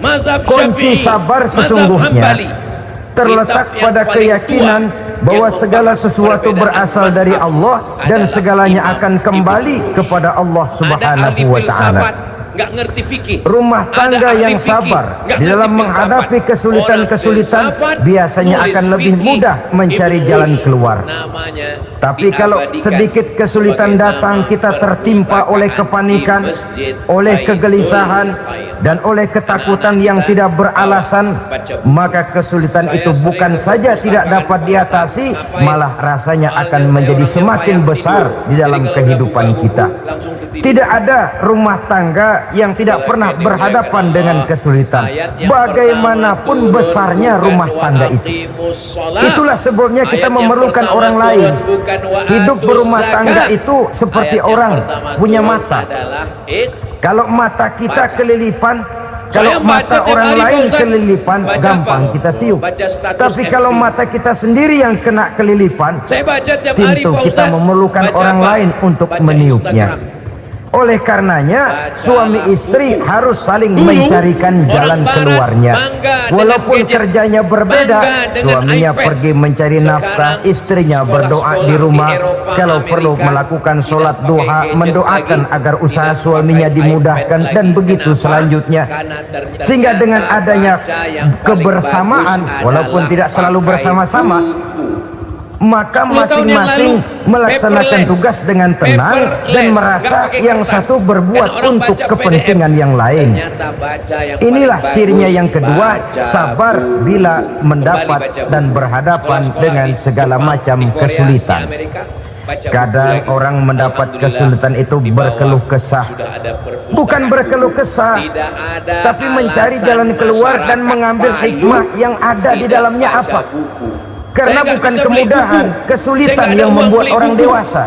mazhab kunci Syafi'i, sabar mazhab sesungguhnya Hambali, terletak kitab yang pada paling keyakinan kuat bahwa yang segala membahas sesuatu perbedaan berasal dari mazhab Allah dan adalah segalanya Imam akan kembali kepada Allah Ada ahli Subhanahu wa taala. filsafat, nggak ngerti fikih. Rumah tangga Ada ahli yang fikih, sabar nggak di dalam ngerti menghadapi filsafat. kesulitan-kesulitan Orang filsafat, biasanya nulis akan lebih fikih, mudah mencari Ibn jalan Rushd keluar. namanya Tapi kalau diabadikan sedikit kesulitan sebagai datang, nama kita tertimpa oleh perpustakaan kepanikan, di Masjid oleh Baitul kegelisahan, Khair. dan oleh ketakutan yang tidak beralasan, maka kesulitan itu bukan saja tidak dapat diatasi, malah rasanya akan menjadi semakin besar di dalam kehidupan kita. Tidak ada rumah tangga yang tidak pernah berhadapan dengan kesulitan, bagaimanapun besarnya rumah tangga itu. Itulah sebabnya kita memerlukan orang lain. Hidup berumah tangga itu seperti orang punya mata. Kalau mata kita kelilipan, kalau mata orang lain kelilipan, gampang kita tiup. Tapi kalau mata kita sendiri yang kena kelilipan, tentu kita memerlukan orang lain untuk meniupnya. Oleh karenanya, suami istri harus saling mencarikan jalan keluarnya. Walaupun kerjanya berbeda, suaminya pergi mencari nafkah, istrinya berdoa di rumah. Kalau perlu melakukan sholat duha, mendoakan agar usaha suaminya dimudahkan, dan begitu selanjutnya. Sehingga dengan adanya kebersamaan, walaupun tidak selalu bersama-sama, maka masing-masing melaksanakan tugas dengan tenang dan merasa yang satu berbuat untuk kepentingan yang lain. Inilah cirinya yang kedua, sabar bila mendapat dan berhadapan dengan segala macam kesulitan. Kadang orang mendapat kesulitan itu berkeluh kesah. Bukan berkeluh kesah, tapi mencari jalan keluar dan mengambil hikmah yang ada di dalamnya apa. Karena bukan kemudahan, kesulitan yang membuat orang dewasa.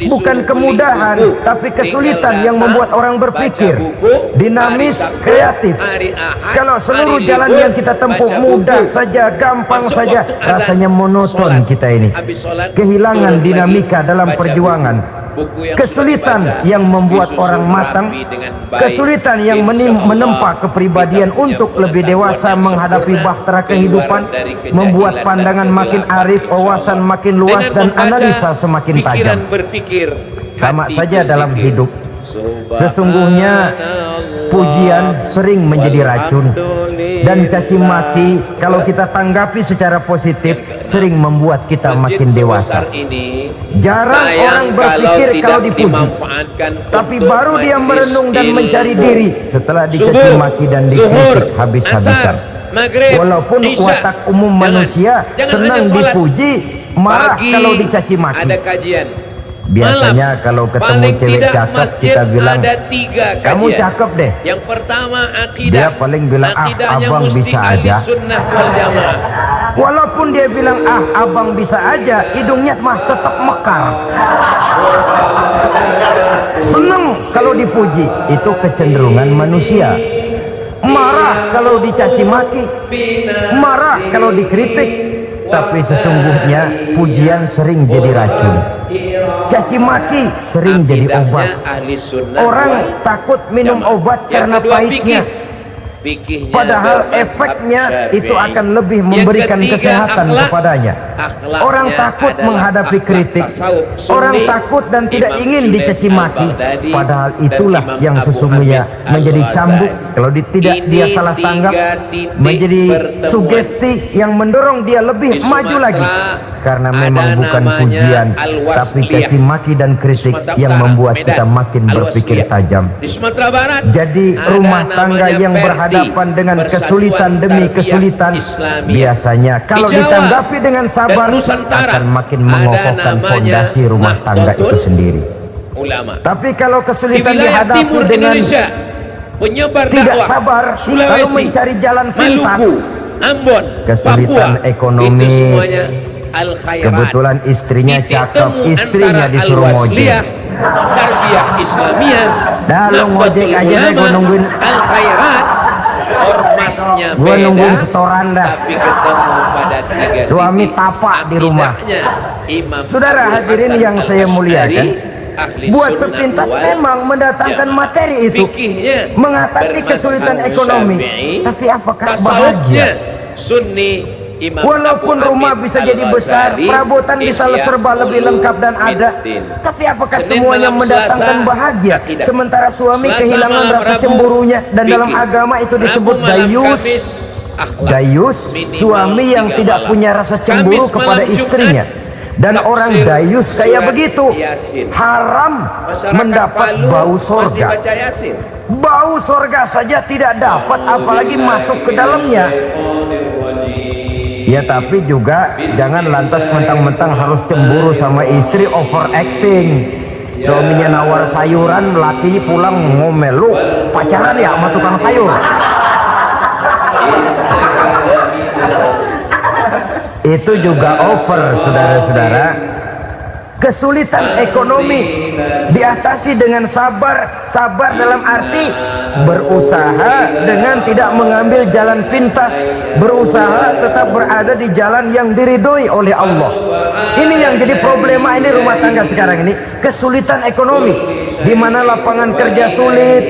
Bukan kemudahan, tapi kesulitan yang membuat orang berpikir, dinamis, kreatif. Kalau seluruh jalan yang kita tempuh mudah saja, gampang saja, rasanya monoton kita ini. Kehilangan dinamika dalam perjuangan. Kesulitan yang membuat orang matang, kesulitan yang menempa kepribadian untuk lebih dewasa menghadapi bahtera kehidupan, membuat pandangan makin arif, wawasan makin luas, dan analisa semakin tajam. Sama saja dalam hidup. Sesungguhnya pujian sering menjadi racun, dan caci maki kalau kita tanggapi secara positif sering membuat kita makin dewasa. Jarang orang berpikir kalau dipuji, tapi baru dia merenung dan mencari diri setelah dicaci maki dan dikritik habis-habisan. Walaupun watak umum manusia senang dipuji, marah kalau dicaci maki. Biasanya kalau ketemu cewek cakep kita bilang, kamu cakep deh. Yang pertama akidah. Dia paling bilang, ah abang bisa aja. Walaupun dia bilang, ah abang bisa aja, hidungnya mah tetap mekar. Seneng kalau dipuji, itu kecenderungan manusia. Marah kalau dicaci maki, marah kalau dikritik. Tapi sesungguhnya pujian sering jadi racun, caci maki sering jadi obat. Orang takut minum obat karena pahitnya, padahal efeknya itu akan lebih memberikan kesehatan kepadanya. Orang takut menghadapi kritik, orang takut dan tidak ingin dicaci maki, padahal itulah yang sesungguhnya menjadi cambuk kalau tidak dia salah tanggap, menjadi sugesti yang mendorong dia lebih maju lagi. Karena memang bukan pujian, tapi caci maki dan kritik yang membuat kita makin berpikir tajam. Jadi rumah tangga yang berhadapan dengan kesulitan demi kesulitan, biasanya kalau ditanggapi dengan sabar akan makin mengokohkan fondasi rumah tangga itu sendiri. ulama. Tapi kalau Di kesulitan wilayah dihadapi timur dengan Indonesia, penyebar tidak dakwah sabar, lalu Sulawesi, mencari jalan pintas, Maluku, Ambon, kesulitan Papua, ekonomi, itu semuanya al khairat. kebetulan istrinya Titik cakep, temu istrinya antara disuruh al-wasliyah, ngojek. tarbiyah Islamiyah, Dah lu ngojek Nahdlatul aja deh, gua Ulama, nungguin. al khairat. Ormasnya Gua beda, nungguin setoran dah. tapi ketemu pada tiga Suami titik. tapak di rumah. Akidahnya Imam Saudara Abdul hadirin Hasan yang saya Al-Asy'ari, muliakan, ahli buat sunnah sepintas wal memang mendatangkan jamaah. materi itu, Fikihnya mengatasi bermazhab kesulitan ekonomi. Syafi'i, Tapi apakah tasawufnya bahagia? Sunni, Imam Walaupun Abu rumah Hamid bisa jadi besar, Al-Ghazali, perabotan bisa Ihya serba lebih lengkap dan ada, Ulumuddin. tapi apakah Senin semuanya malam mendatangkan Selasa, bahagia? akidah. Sementara suami Selasa kehilangan malam rasa Rabu, cemburunya, dan dalam fikih. agama itu Rabu disebut malam dayus. Kamis, akhlak. Dayus, Minimal suami yang 3 tidak malam. punya rasa cemburu Kamis kepada malam istrinya. Jumat, Dan tafsir orang dayus kayak surat begitu Yasin. haram Masyarakat mendapat Palu bau masih sorga. baca Yasin. Bau sorga saja tidak dapat, apalagi masuk ke dalamnya. Ya tapi juga jangan lantas mentang-mentang harus cemburu sama istri, overacting. Suaminya nawar sayuran, laki pulang ngomel, lu pacaran ya sama tukang sayur. Itu juga over, saudara-saudara. Kesulitan ekonomi diatasi dengan sabar. Sabar dalam arti berusaha dengan tidak mengambil jalan pintas, berusaha tetap berada di jalan yang diridhoi oleh Allah. Ini yang jadi problema ini rumah tangga sekarang ini, kesulitan ekonomi, di mana lapangan kerja sulit,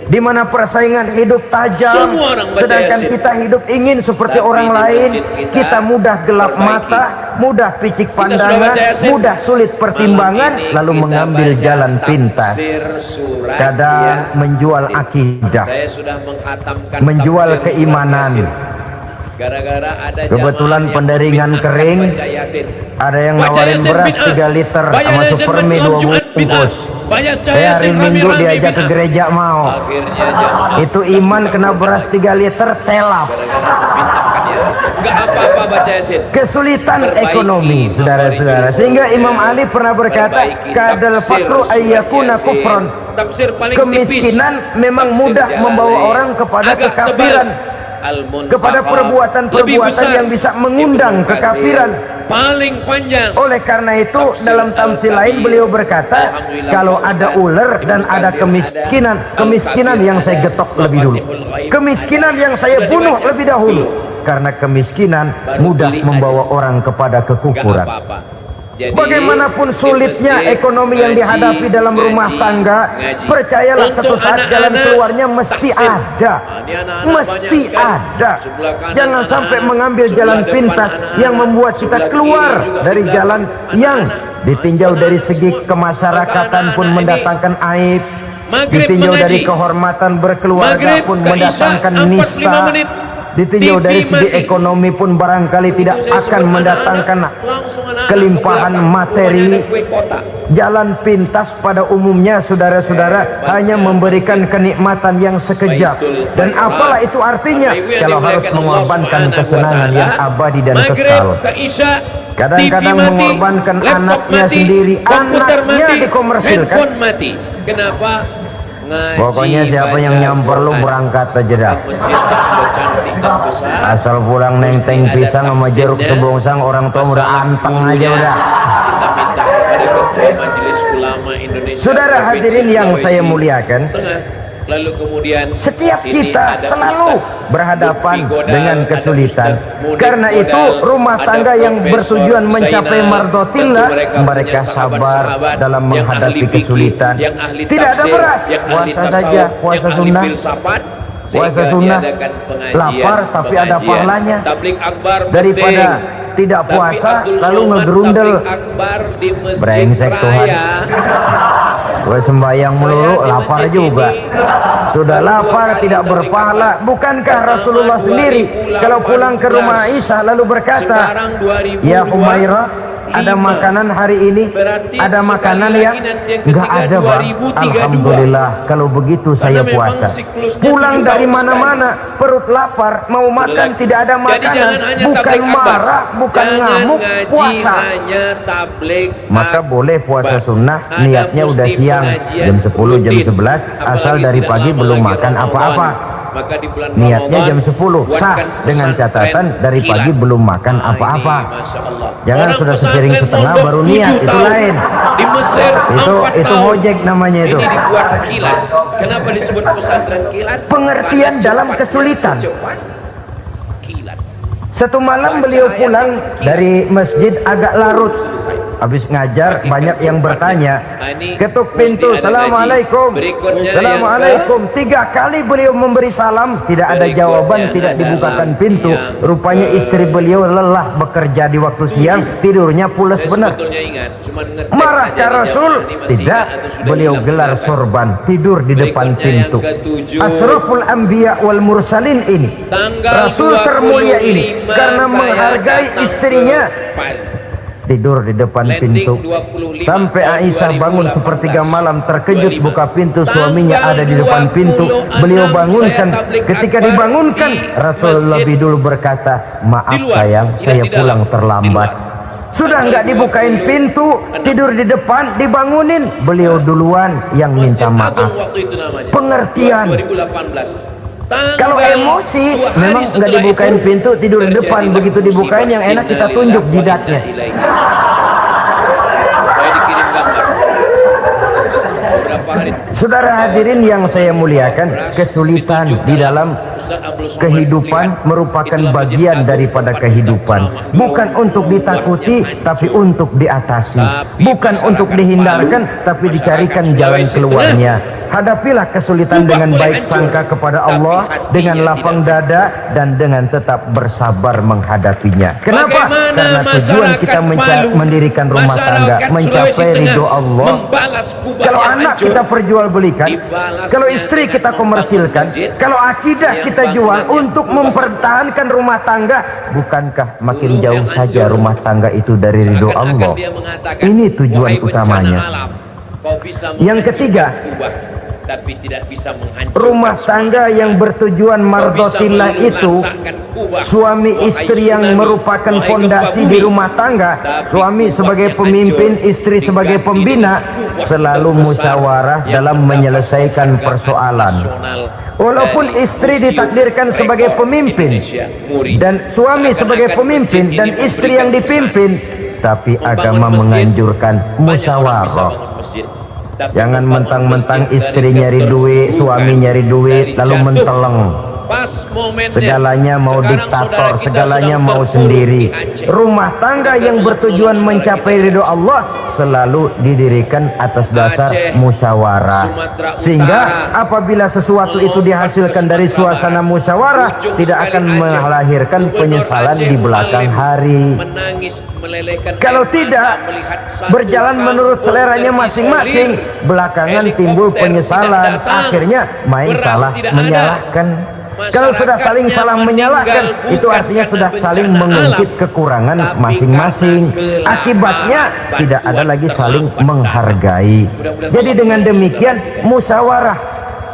di mana persaingan hidup tajam, Semua orang baca sedangkan Yasin. kita hidup ingin seperti Tapi orang di lain. masjid Kita mudah gelap perbaiki. mata, mudah picik Kita sudah pandangan, baca Yasin. mudah sulit pertimbangan, Malam ini lalu kita mengambil baca jalan pintas. tafsir surat Kadang menjual Yasin. akidah, Saya sudah menghatamkan menjual tafsir surat keimanan. Yasin. Gara-gara ada Kebetulan jamaah yang penderingan bid'ah kering, baca Yasin. ada yang Baca nawarin Yasin beras bid'ah. 3 liter Baca sama Yasin supermi malam 2 Jumat bungkus. bid'ah. Baca Hari Yasin Minggu rame-rame diajak ke bid'ah. gereja mau. Akhirnya jamaah Itu iman kena beras 3 liter telap. bintangkan Yasin. Enggak apa-apa baca Yasin. Kesulitan Perbaiki ekonomi, saudara-saudara, sehingga Imam Ali pernah berkata, Perbaiki kadal tafsir fakru surat ayyakuna Yasin. kufran. Tafsir paling Kemiskinan tipis. memang Tafsir mudah membawa Jalalain. orang kepada Agak kekafiran, tebal. Al-Muntaqa. kepada Lebih perbuatan-perbuatan besar. yang bisa mengundang Ibnu Katsir. kekafiran. Paling panjang. Oleh karena itu dalam tamsil lain beliau berkata, kalau ada ular dan ada kemiskinan, kemiskinan yang saya getok lebih dulu, kemiskinan yang saya bunuh lebih dahulu, karena kemiskinan mudah membawa orang kepada Enggak kekufuran. apa-apa. Jadi, Bagaimanapun sulitnya di masjid, ekonomi yang dihadapi dalam rumah tangga, percayalah Untuk satu saat jalan anak-anak, keluarnya mesti taksim. ada, Ini anak-anak mesti banyak sekali. ada. Sebelah kanan Jangan anak-anak, sampai mengambil sebelah jalan depan pintas anak-anak, yang membuat kita sebelah keluar kiri juga, dari sebelah jalan anak-anak. yang ditinjau dari segi kemasyarakatan pun Anak-anak mendatangkan aib, Maghrib ditinjau mengaji. dari kehormatan berkeluarga Maghrib pun ke mendatangkan Isya, 45 nista, menit. ditinjau TV dari segi mati. ekonomi pun barangkali tidak akan mendatangkan Langsung anak-anak kelimpahan ke belakang. materi. Rumahnya ada kue kotak. Jalan pintas pada umumnya, saudara-saudara, hanya memberikan kenikmatan yang sekejap. Dan apalah itu artinya kalau harus mengorbankan kesenangan yang abadi dan Maghrib kekal. ke Isya, Kadang-kadang TV mati, mengorbankan laptop anaknya mati, sendiri, komputer anaknya mati, dikomersilkan. handphone mati. Kenapa? Ngaji, Pokoknya siapa yang baca nyamper lu Quran. berangkat aja dah. Masjid yang sudah cantik dan besar. Asal pulang nenteng pisang sama jeruk sebungsang, orang tua udah anteng aja udah. Kita minta kepada Ketua Majelis Ulama Indonesia. Saudara Provinsi hadirin yang Sulawesi saya muliakan, Tengah. Lalu kemudian setiap ini kita ada selalu Ustaz berhadapan Lutfi Godal, dengan ada kesulitan. Ustaz Mudik Karena Godal, itu rumah ada tangga yang Profesor bertujuan mencapai Zainal, mardotillah, tentu mereka punya sabar sahabat-sahabat dalam yang menghadapi ahli fikih, kesulitan. yang ahli Tidak ada tafsir, beras, yang ahli puasa tasawuf, saja, puasa yang ahli sunnah. filsafat, Puasa sehingga sunnah, diadakan pengajian, lapar tapi ada pengajian. pahalanya. Tablik akbar Daripada penting. tidak Tapi puasa Abdul lalu Somad ngegerundel. tablik akbar di Masjid Brengsek Tuhan. Raya. Gue sembahyang melulu, Di lapar masjid juga. ini. Sudah lapar, tidak berpahala. Bukankah Rasulullah sendiri kalau pulang ke rumah Aisyah lalu berkata, Sekarang 2002, Ya Humairah, ada makanan hari ini? Ada makanan ya? Enggak ada, Bang. Alhamdulillah, kalau begitu saya puasa. Pulang dari mana-mana, perut lapar, mau makan tidak ada makanan, bukan marah, bukan ngamuk, puasa. Maka boleh puasa sunnah, niatnya udah siang, jam 10, jam 11, asal dari pagi belum makan apa-apa. Niatnya jam 10 sah, dengan catatan dari pagi belum makan apa-apa. Jangan sudah sepiring setengah baru niat, itu lain. Di Mesir Itu ojek namanya itu. ini dibuat kilat. Kenapa disebut pesantren kilat? Pengertian dalam kesulitan. Kilat. Satu malam beliau pulang dari masjid agak larut. Habis ngajar banyak yang bertanya, ketuk pintu, Assalamualaikum, Assalamualaikum. 3 kali beliau memberi salam, tidak ada jawaban, tidak dibukakan pintu. Rupanya istri beliau lelah bekerja di waktu siang, tidurnya pules benar. Marah ke Rasul? Tidak, beliau gelar sorban, tidur di depan pintu. Asraful Anbiya wal Mursalin ini, Rasul termulia ini, karena menghargai istrinya, tidur di depan pintu. Sampai Aisyah bangun sepertiga malam, terkejut buka pintu, suaminya ada di depan pintu. Beliau bangunkan. Ketika dibangunkan, Rasul lebih dulu berkata, maaf sayang, saya pulang terlambat. Sudah nggak dibukain pintu, tidur di depan, dibangunin, beliau duluan yang minta maaf. Pengertian. Kalau emosi, memang nggak dibukain pintu, tidur di depan. Begitu dibukain, yang enak kita tunjuk jidatnya. Saudara hadirin yang saya muliakan, kesulitan di dalam kehidupan merupakan bagian daripada kehidupan. Bukan untuk ditakuti, tapi untuk diatasi. Bukan untuk dihindarkan, tapi dicarikan jalan keluarnya. Hadapilah kesulitan dengan baik sangka kepada Allah, dengan lapang dada, dan dengan tetap bersabar menghadapinya. Kenapa? Karena tujuan kita mendirikan rumah tangga, mencapai ridho Allah. Kalau anak kita perjualbelikan, kalau istri kita komersilkan, kalau akidah kita jual untuk mempertahankan rumah tangga, bukankah makin jauh saja rumah tangga itu dari ridho Allah? Ini tujuan utamanya. Yang ketiga, tapi tidak bisa rumah tangga yang bertujuan mardotillah itu, suami istri yang merupakan fondasi di rumah tangga, suami sebagai pemimpin, istri sebagai pembina, selalu musyawarah dalam menyelesaikan persoalan. Walaupun istri ditakdirkan sebagai pemimpin dan suami sebagai pemimpin dan istri yang dipimpin, tapi agama menganjurkan musyawarah. Jangan mentang-mentang istri nyari duit, suami nyari duit, lalu menteleng. Segalanya mau diktator, segalanya mau sendiri. Rumah tangga yang bertujuan mencapai ridho Allah selalu didirikan atas dasar musyawarah. Sehingga apabila sesuatu itu dihasilkan dari suasana musyawarah, tidak akan melahirkan penyesalan di belakang hari. Kalau tidak berjalan menurut seleranya masing-masing, belakangan timbul penyesalan, akhirnya main salah menyalahkan. Kalau sudah saling salah menyalahkan, itu artinya sudah saling mengungkit kekurangan masing-masing. Akibatnya tidak ada lagi saling menghargai. Jadi dengan demikian musyawarah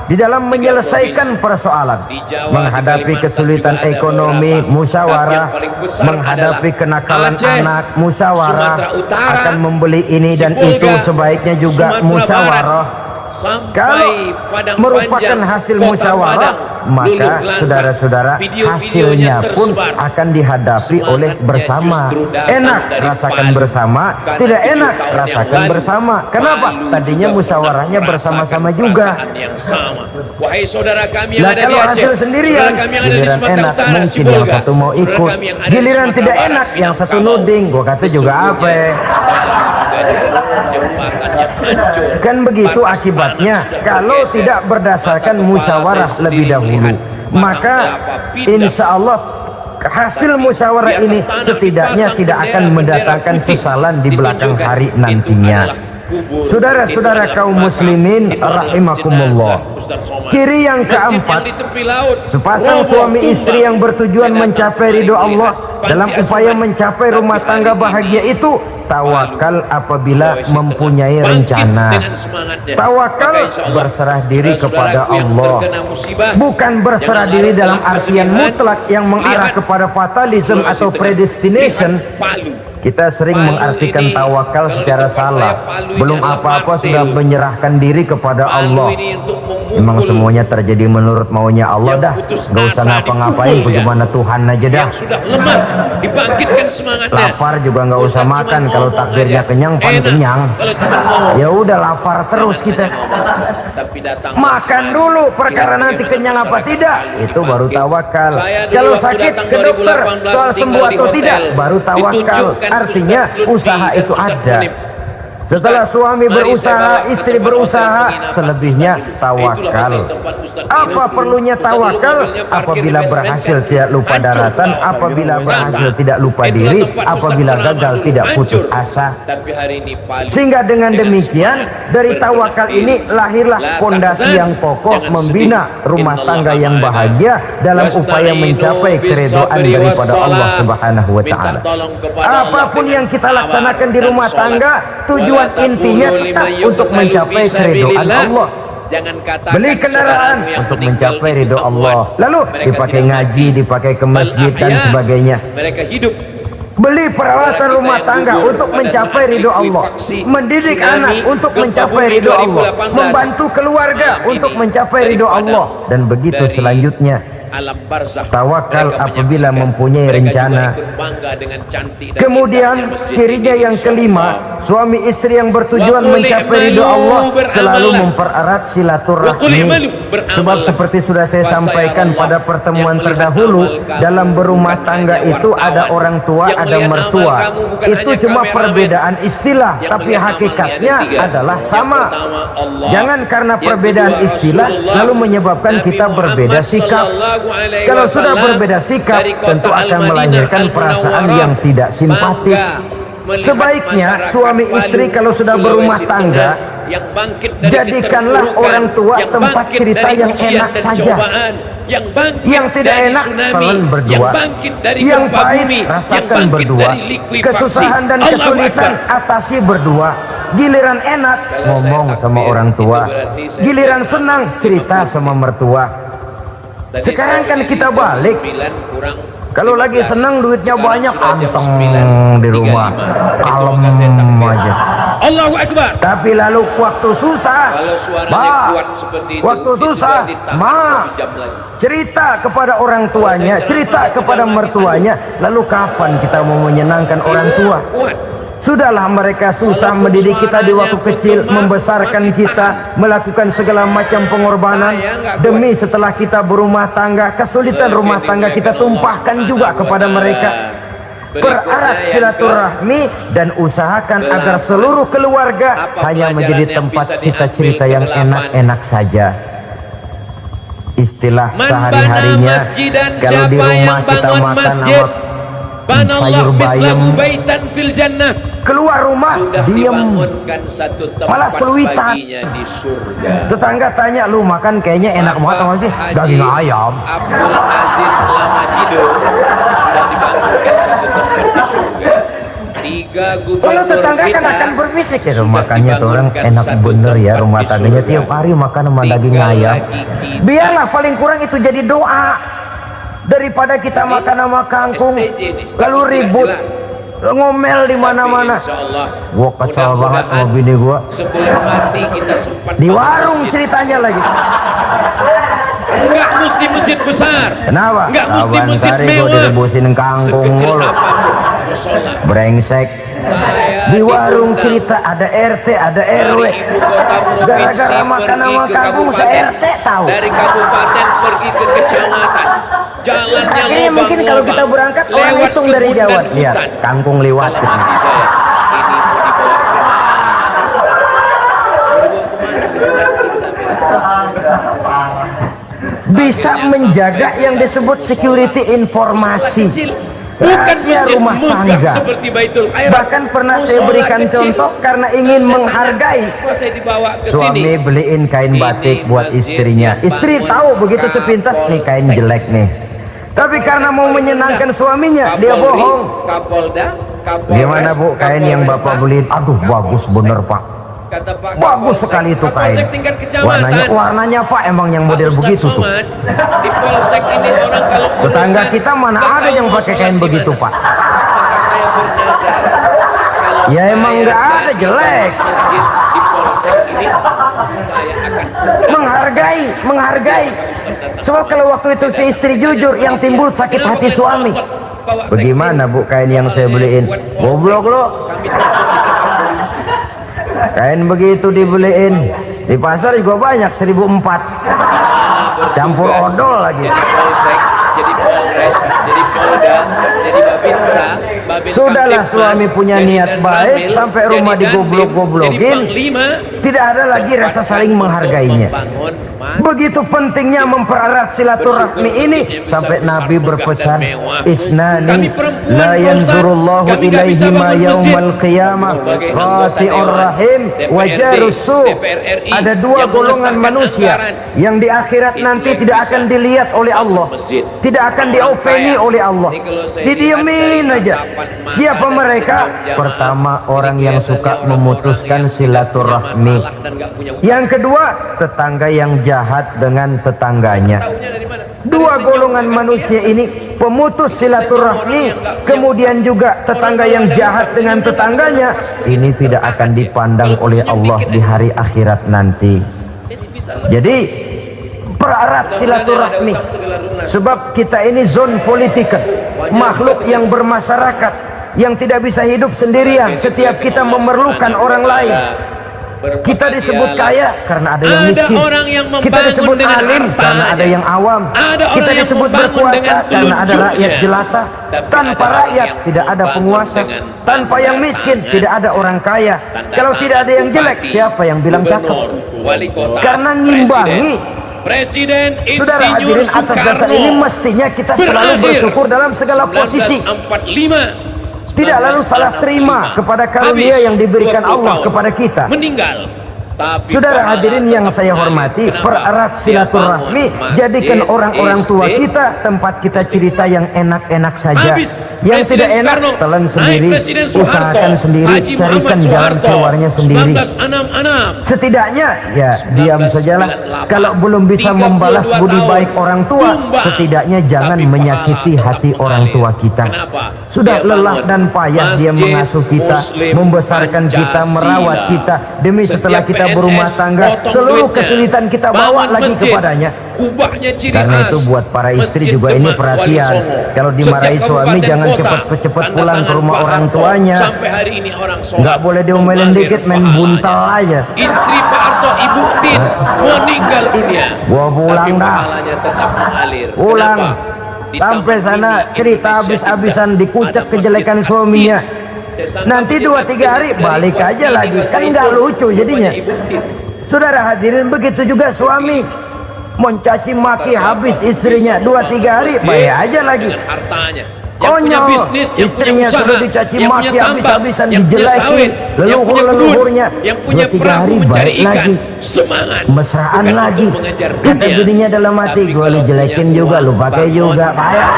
di dalam menyelesaikan persoalan, menghadapi kesulitan ekonomi, musyawarah, menghadapi kenakalan anak, musyawarah, akan membeli ini dan itu sebaiknya juga musyawarah. Kalau merupakan hasil musyawarah, maka saudara-saudara, hasilnya pun akan dihadapi oleh bersama. Enak rasakan bersama, tidak enak rasakan bersama. Kenapa? Tadinya musyawarahnya bersama-sama juga. Nah, kalau hasil sendirian, giliran enak mungkin yang satu mau ikut, giliran tidak enak yang satu nuding. Gua kata juga apa? Kan begitu akibatnya kalau tidak berdasarkan musyawarah lebih dahulu. Maka insya Allah hasil musyawarah ini setidaknya tidak akan mendatangkan sesalan di belakang hari nantinya. Saudara-saudara kaum muslimin rahimakumullah, ciri yang keempat, sepasang suami istri yang bertujuan mencapai ridho Allah dalam upaya mencapai rumah tangga bahagia itu tawakal apabila mempunyai rencana. Tawakal berserah diri kepada Allah, bukan berserah diri dalam artian mutlak yang mengarah kepada fatalism atau predestination. Kita sering mengartikan tawakal secara salah. Belum apa-apa sudah menyerahkan diri kepada Allah. Memang semuanya terjadi menurut maunya Allah dah. Gak usah ngapa-ngapain, bagaimana Tuhan aja dah. Lapar juga nggak usah makan, kalau takdirnya kenyang pan kenyang. Ya udah lapar terus kita. Makan dulu perkara nanti kenyang apa tidak, itu baru tawakal. Kalau sakit ke dokter, soal sembuh atau tidak, baru tawakal. Artinya usaha itu ada. Setelah suami berusaha, istri berusaha, selebihnya tawakal. Apa perlunya tawakal? Apabila berhasil tidak lupa daratan, apabila berhasil tidak lupa diri, apabila gagal tidak putus asa. Sehingga dengan demikian, dari tawakal ini lahirlah pondasi yang kokoh membina rumah tangga yang bahagia dalam upaya mencapai keridhaan daripada Allah Subhanahu wa taala. Apapun yang kita laksanakan di rumah tangga, tujuan intinya tetap untuk mencapai keridhaan Allah. Beli kendaraan untuk mencapai ridho Allah, lalu dipakai ngaji, dipakai ke masjid dan sebagainya. Beli peralatan rumah tangga untuk mencapai ridho Allah, mendidik anak untuk mencapai ridho Allah, membantu keluarga untuk mencapai ridho Allah, dan begitu selanjutnya. Tawakal apabila mempunyai rencana. Kemudian cirinya yang kelima, suami istri yang bertujuan mencapai ridho Allah selalu mempererat silaturahmi. Sebab seperti sudah saya sampaikan pada pertemuan terdahulu, dalam berumah tangga itu ada orang tua, ada mertua. Itu cuma perbedaan istilah, tapi hakikatnya adalah sama. Jangan karena perbedaan istilah lalu menyebabkan kita berbeda sikap. Kalau sudah berbeda sikap, tentu akan melahirkan perasaan yang tidak simpatik. Sebaiknya suami istri kalau sudah berumah tangga, jadikanlah orang tua tempat cerita yang enak saja. Yang tidak enak telan berdua, yang pahit rasakan berdua, kesusahan dan kesulitan atasi berdua. Giliran enak ngomong sama orang tua, giliran senang cerita sama mertua. Sekarang kan kita balik, kalau lagi senang duitnya banyak, anteng di rumah, kalem aja. Allahu Akbar. Tapi lalu waktu susah, cerita kepada orang tuanya, cerita kepada mertuanya. Lalu kapan kita mau menyenangkan orang tua? Sudahlah mereka susah mendidik kita di waktu kecil, membesarkan kita, melakukan segala macam pengorbanan. Demi setelah kita berumah tangga, kesulitan rumah tangga kita tumpahkan juga kepada mereka. Pererat silaturahmi dan usahakan agar seluruh keluarga hanya menjadi tempat kita cerita yang enak-enak saja. Istilah sehari-harinya, kalau di rumah kita makan sayur bayam, keluar rumah diem, malah seluitan. Tetangga tanya, lu makan kayaknya enak banget apa sih? Daging ayam. Kalau tetangga kan akan berbisik, ya makannya tuh orang enak bener ya, rumah tangganya tiap hari makan sama daging ayam. Biarlah paling kurang itu jadi doa, daripada kita makan sama kangkung lalu ribut ngomel di mana-mana. Gua kesel banget sama bini gua. Di warung ceritanya lagi. Enggak mesti masjid besar. Kenapa? Enggak mesti masjid gua mewah. direbusin kangkung mulu. Brengsek. Di warung cerita ada RT, ada RW. Gara-gara makan sama kangkung se-RT tahu. Dari kabupaten pergi ke kecamatan. Jalannya Akhirnya mungkin kalau kita berangkat orang hitung dari Jawa. Lihat, kangkung lewat. Bisa menjaga yang disebut security informasi, rahasia rumah tangga. Bahkan pernah saya berikan contoh karena ingin menghargai. Suami beliin kain batik buat istrinya. Istri tahu begitu sepintas, nih kain jelek nih. Tapi karena mau menyenangkan suaminya, dia bohong. Gimana Bu, kain yang Bapak beli? Aduh, bagus bener Pak. Bagus sekali itu kain. Warnanya Pak, emang yang model begitu tuh. Di polsek ini orang kalau Tetangga kita mana ada yang pakai kain begitu Pak? Ya emang nggak ada, jelek. Di polsek ini Menghargai. Sebab kalau waktu itu si istri jujur, yang timbul sakit hati suami. Bagaimana Bu kain yang saya beliin? Goblok lo. Kain begitu dibeliin di pasar juga banyak 1.400, campur odol lagi. Jadi polres, jadi polda, jadi babinsa, Sudahlah, suami punya niat baik, sampai rumah digoblok-goblokin, tidak ada lagi rasa saling menghargainya. Begitu pentingnya mempererat silaturahmi ini, sampai Nabi berpesan, isnani la yanzurullahu ilaihi ma yaumal qiyamah qati'ur rahim wa jarussu. Ada dua golongan manusia yang di akhirat nanti tidak akan dilihat oleh Allah, tidak akan diopeni oleh Allah, didiemin aja. Siapa mereka? Pertama, orang yang suka memutuskan silaturahmi. Yang kedua, tetangga yang jahat dengan tetangganya. Dua golongan manusia ini, pemutus silaturahmi, kemudian juga tetangga yang jahat dengan tetangganya, ini tidak akan dipandang oleh Allah di hari akhirat nanti. Jadi pererat silaturahmi, sebab kita ini zon politik, makhluk yang bermasyarakat, yang tidak bisa hidup sendirian. Setiap kita memerlukan orang lain. Kita disebut kaya karena ada yang miskin. Kita disebut alim karena ada yang awam. Kita disebut berkuasa karena ada rakyat jelata. Tanpa rakyat tidak ada penguasa. Tanpa yang miskin tidak ada orang kaya. Kalau tidak ada yang jelek, siapa yang bilang cakep? Karena ngimbangi. Saudara hadirin, atas dasar ini mestinya kita selalu bersyukur dalam segala posisi. Tidak lalu salah terima kepada karunia yang diberikan Allah kepada kita. Saudara hadirin yang saya hormati, pererat silaturahmi, jadikan orang-orang tua kita tempat kita cerita yang enak-enak saja. Yang tidak enak, telan sendiri, usahakan sendiri, carikan jalan keluarnya sendiri. Setidaknya ya diam sajalah. Kalau belum bisa membalas budi baik orang tua, setidaknya jangan menyakiti hati orang tua kita. Sudah lelah dan payah dia mengasuh kita, membesarkan kita, merawat kita, demi setelah kita berumah tangga, seluruh kesulitan kita bawa lagi kepadanya. Karena itu buat para istri juga ini perhatian. Kalau dimarahi suami, jangan cepat-cepat pulang ke rumah orang tuanya. Nggak boleh diomelin dikit, main buntal aja. Istri Pak Harto, Ibu Tin meninggal dunia. Gua pulang dah. Pulang. Sampai sana cerita habis-habisan, dikucap kejelekan suaminya. Nanti 2-3 hari balik aja lagi, kan nggak lucu jadinya. Saudara hadirin, begitu juga suami mencaci maki habis istrinya, 2-3 hari bayar aja lagi. Konyol, istrinya sudah dicaci maki habis-habisan, dijelekin leluhur-leluhurnya, 2-3 hari balik lagi, mesraan lagi. Kata bininya dalam hati, gue lu jelekin juga, lu pakai juga, payah.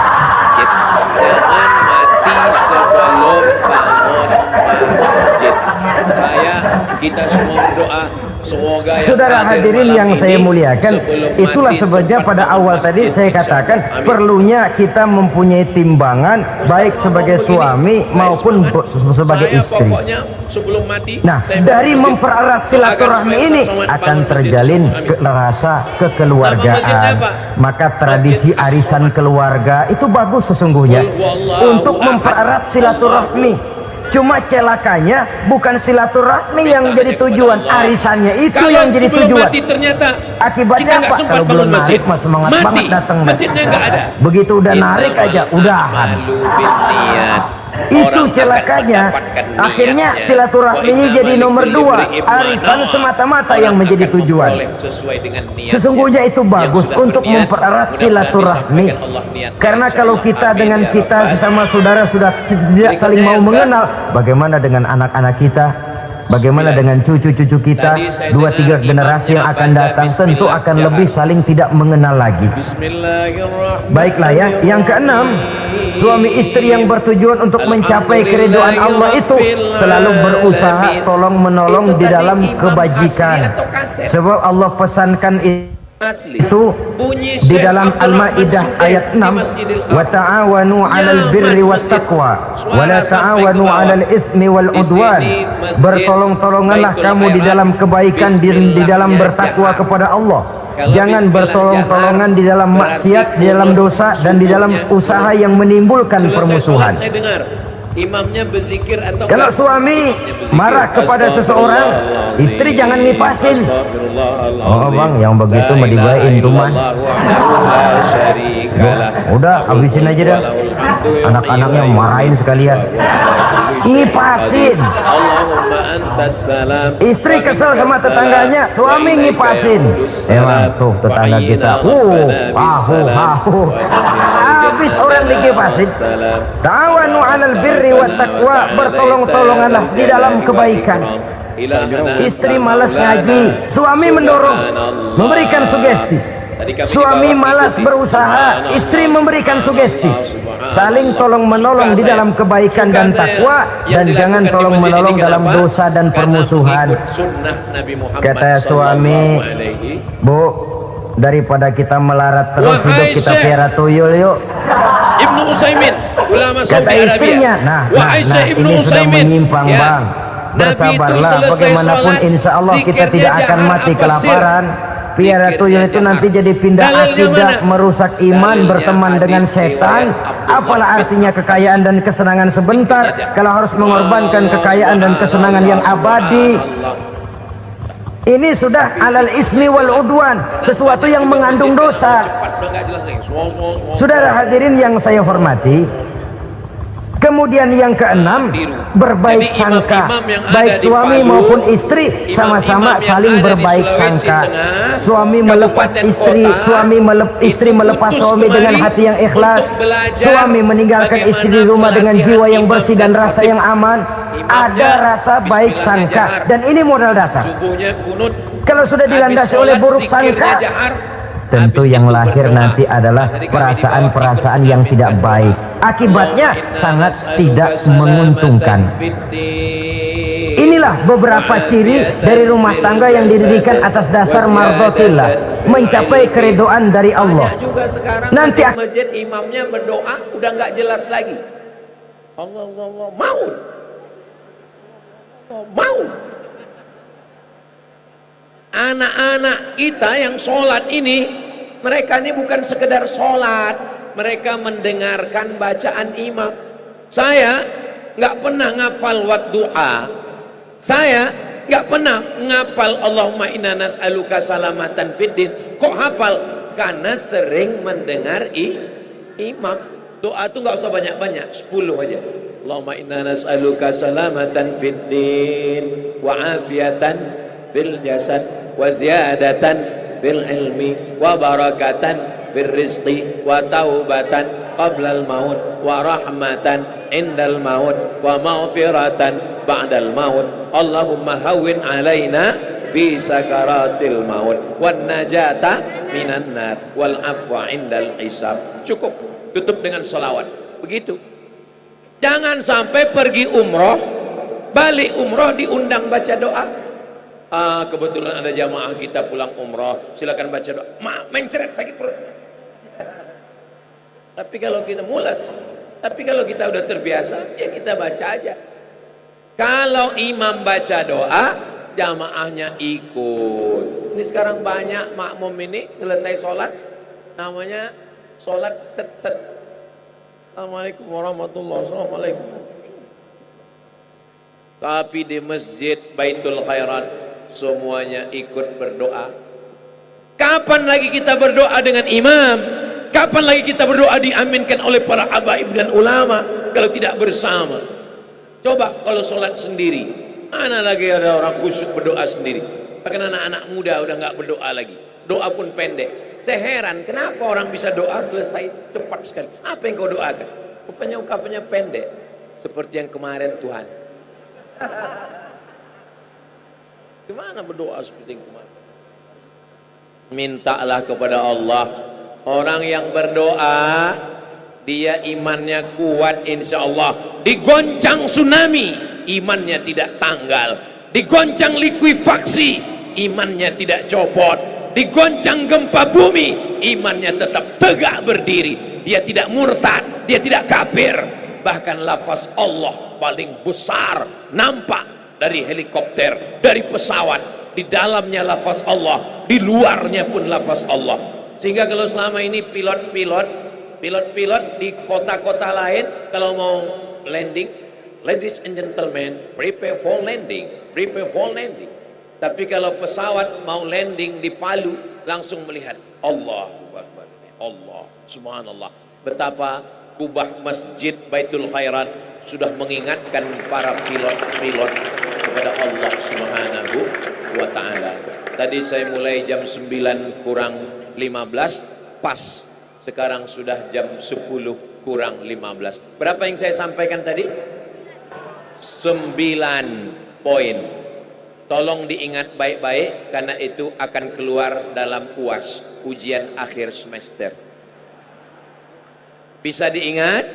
Kita semua berdoa semoga saudara hadirin yang saya muliakan, itulah sebabnya pada awal tadi saya katakan perlunya kita mempunyai timbangan baik sebagai suami maupun sebagai istri. Nah, dari mempererat silaturahmi ini akan terjalin rasa kekeluargaan. Maka tradisi arisan keluarga itu bagus sesungguhnya untuk mempererat silaturahmi. Cuma celakanya bukan silaturahmi yang jadi tujuan, arisannya itu yang jadi tujuan. Akibatnya apa? Kalau belum narik mas semangat banget datang. Begitu udah narik aja udahan. Itu celakanya. Akhirnya silaturahminya jadi nomor 2, arisan semata-mata yang menjadi tujuan. Sesungguhnya itu bagus untuk mempererat silaturahmi. Karena kalau kita dengan kita sesama saudara sudah tidak saling mau mengenal, bagaimana dengan anak-anak kita? bagaimana dengan cucu-cucu kita, 2-3 generasi yang akan datang tentu akan lebih saling tidak mengenal lagi. Baiklah ya, yang keenam, suami istri yang bertujuan untuk mencapai keridhaan Allah itu selalu berusaha tolong menolong di dalam kebajikan. Sebab Allah pesankan itu di dalam Al-Maidah ayat 6, wa ta'awanu 'alal birri wat taqwa wa la ta'awanu 'alal itsmi wal udwan. Bertolong-tolonganlah kamu di dalam kebaikan dan di dalam bertakwa kepada Allah. Jangan bertolong-tolongan di dalam maksiat, di dalam dosa dan di dalam usaha yang menimbulkan permusuhan. Imamnya berzikir atau kalau suami marah kepada seseorang, istri jangan ngipasin. Oh bang, yang begitu mau dibayain tuman. Udah habisin aja dah. Anak-anaknya marahin sekalian. Ngipasin. Istri kesel sama tetangganya, suami ngipasin. Emang tuh tetangga kita, habis orang dikipasin. Ta'awanu 'alal birri wat taqwa, bertolong-tolonganlah di dalam kebaikan. Istri malas ngaji, suami mendorong, memberikan sugesti. Suami malas berusaha, istri memberikan sugesti. Saling tolong menolong di dalam kebaikan dan takwa, dan jangan tolong menolong dalam dosa dan permusuhan. Kata suami, Bu, daripada kita melarat terus hidup, kita piara tuyul yuk. Ibnu Utsaimin, ulama Kata Saudi istrinya, Arabia. ini sudah menyimpang bang. Bersabarlah, bagaimanapun insya Allah kita tidak akan mati kelaparan. Piara tuyul itu nanti jadi pindah akidah, merusak iman, berteman dengan setan. Apalah artinya kekayaan dan kesenangan sebentar kalau harus mengorbankan kekayaan dan kesenangan yang abadi. Ini sudah alal ismi wal udwan, sesuatu yang mengandung dosa. Saudara hadirin yang saya hormati, kemudian yang keenam, berbaik sangka. Baik suami maupun istri sama-sama saling berbaik sangka. Suami melepas istri, istri melepas suami dengan hati yang ikhlas. Suami meninggalkan istri di rumah dengan jiwa yang bersih dan rasa yang aman. Ada rasa baik sangka, dan ini modal dasar. Kalau sudah dilandasi oleh buruk sangka, tentu yang lahir nanti adalah perasaan-perasaan yang tidak baik. Akibatnya sangat tidak menguntungkan. Inilah beberapa ciri dari rumah tangga yang didirikan atas dasar mardhatillah, mencapai keridhaan dari Allah. Nanti masjid imamnya berdoa udah nggak jelas lagi. Allah maut. Anak-anak kita yang sholat ini, mereka ini bukan sekedar sholat, mereka mendengarkan bacaan imam. Saya nggak pernah ngafal doa, saya nggak pernah ngapal Allahumma inna nas'aluka salamatan fiddin. Kok hafal? Karena sering mendengar imam. Doa tuh nggak usah banyak-banyak, 10 aja. Allahumma inna nas'aluka salamatan fiddin wa afiatan fil jasad wa ziyadatan fil ilmi wa barakatan fil rizqi wa taubatan qabla al maut wa rahmatan indal maut wa maghfiratan ba'dal maut. Allahumma hawwin alaina fi sakaratil maut wan najata minan nar wal afwa indal hisab. Cukup, tutup dengan salawat. Begitu. Jangan sampai pergi umroh, balik umroh diundang baca doa. Kebetulan ada jamaah kita pulang umroh, silakan baca doa. Mencret sakit perut. Tapi kalau kita mulas, tapi kalau kita udah terbiasa, ya kita baca aja. Kalau imam baca doa, jamaahnya ikut. Ini sekarang banyak makmum ini selesai sholat, namanya sholat set-set. Assalamualaikum warahmatullahi wabarakatuh. Tapi di masjid Baitul Khairat semuanya ikut berdoa. Kapan lagi kita berdoa dengan imam? Kapan lagi kita berdoa diaminkan oleh para habaib dan ulama kalau tidak bersama? Coba kalau sholat sendiri, mana lagi ada orang khusyuk berdoa sendiri? Bahkan anak-anak muda udah nggak berdoa lagi, doa pun pendek. Saya heran kenapa orang bisa doa selesai cepat sekali. Apa yang kau doakan? Rupanya ungkapannya pendek, seperti yang kemarin Tuhan. Gimana berdoa seperti kemarin? Mintalah kepada Allah. Orang yang berdoa, dia imannya kuat insya Allah. Digoncang tsunami, imannya tidak tanggal. Digoncang likuifaksi, imannya tidak copot. Digoncang gempa bumi, imannya tetap tegak berdiri. Dia tidak murtad, dia tidak kafir. Bahkan lafaz Allah paling besar nampak dari helikopter, dari pesawat. Di dalamnya lafaz Allah, di luarnya pun lafaz Allah. Sehingga kalau selama ini pilot-pilot di kota-kota lain kalau mau landing, ladies and gentlemen, prepare for landing, prepare for landing. Tapi kalau pesawat mau landing di Palu, langsung melihat Allahu Akbar, Allah, subhanallah. Betapa kubah masjid Baitul Khairat sudah mengingatkan para pilot-pilot kepada Allah subhanahu wa ta'ala. Tadi saya mulai jam 9 kurang 15, pas sekarang sudah jam 10 kurang 15. Berapa yang saya sampaikan tadi? 9 poin. Tolong diingat baik-baik, karena itu akan keluar dalam UAS, ujian akhir semester. Bisa diingat?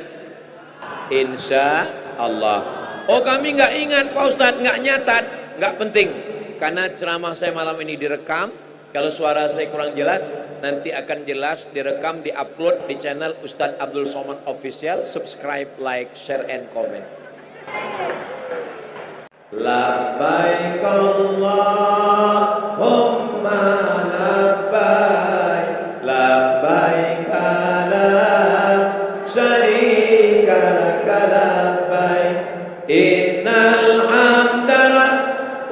Insya Allah. Oh, kami nggak ingat Pak Ustadz, nggak nyatat. Nggak penting, karena ceramah saya malam ini direkam. Kalau suara saya kurang jelas, nanti akan jelas direkam, diupload di channel Ustadz Abdul Somad Official. Subscribe, like, share, and comment. Labbaik Allahumma labbaik, labbaik la syarika laka labbaik, innal hamda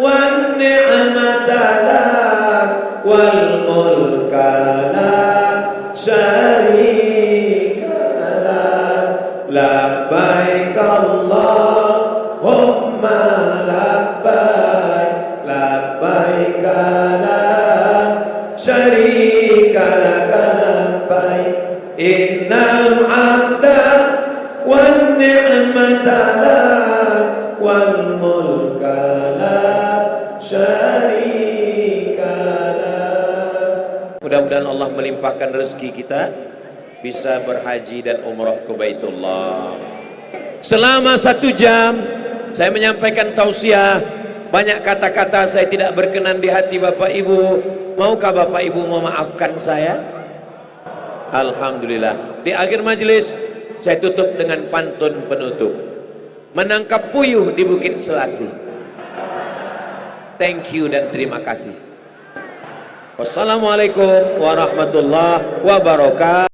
wan ni'mata lak wal mulka la syarika lak, labbaik Allahumma labbaik, labbaik la syarika laka labbaik, innal hamda wan ni'mata lak wal mulka la syarika lak. Mudah-mudahan Allah melimpahkan rezeki kita bisa berhaji dan umrah ke Baitullah. Selama 1 jam saya menyampaikan tausiah. Banyak kata-kata saya tidak berkenan di hati Bapak Ibu. Maukah Bapak Ibu memaafkan saya? Alhamdulillah. Di akhir majelis saya tutup dengan pantun penutup. Menangkap puyuh di Bukit Selasi. Thank you dan terima kasih. Wassalamualaikum warahmatullahi wabarakatuh.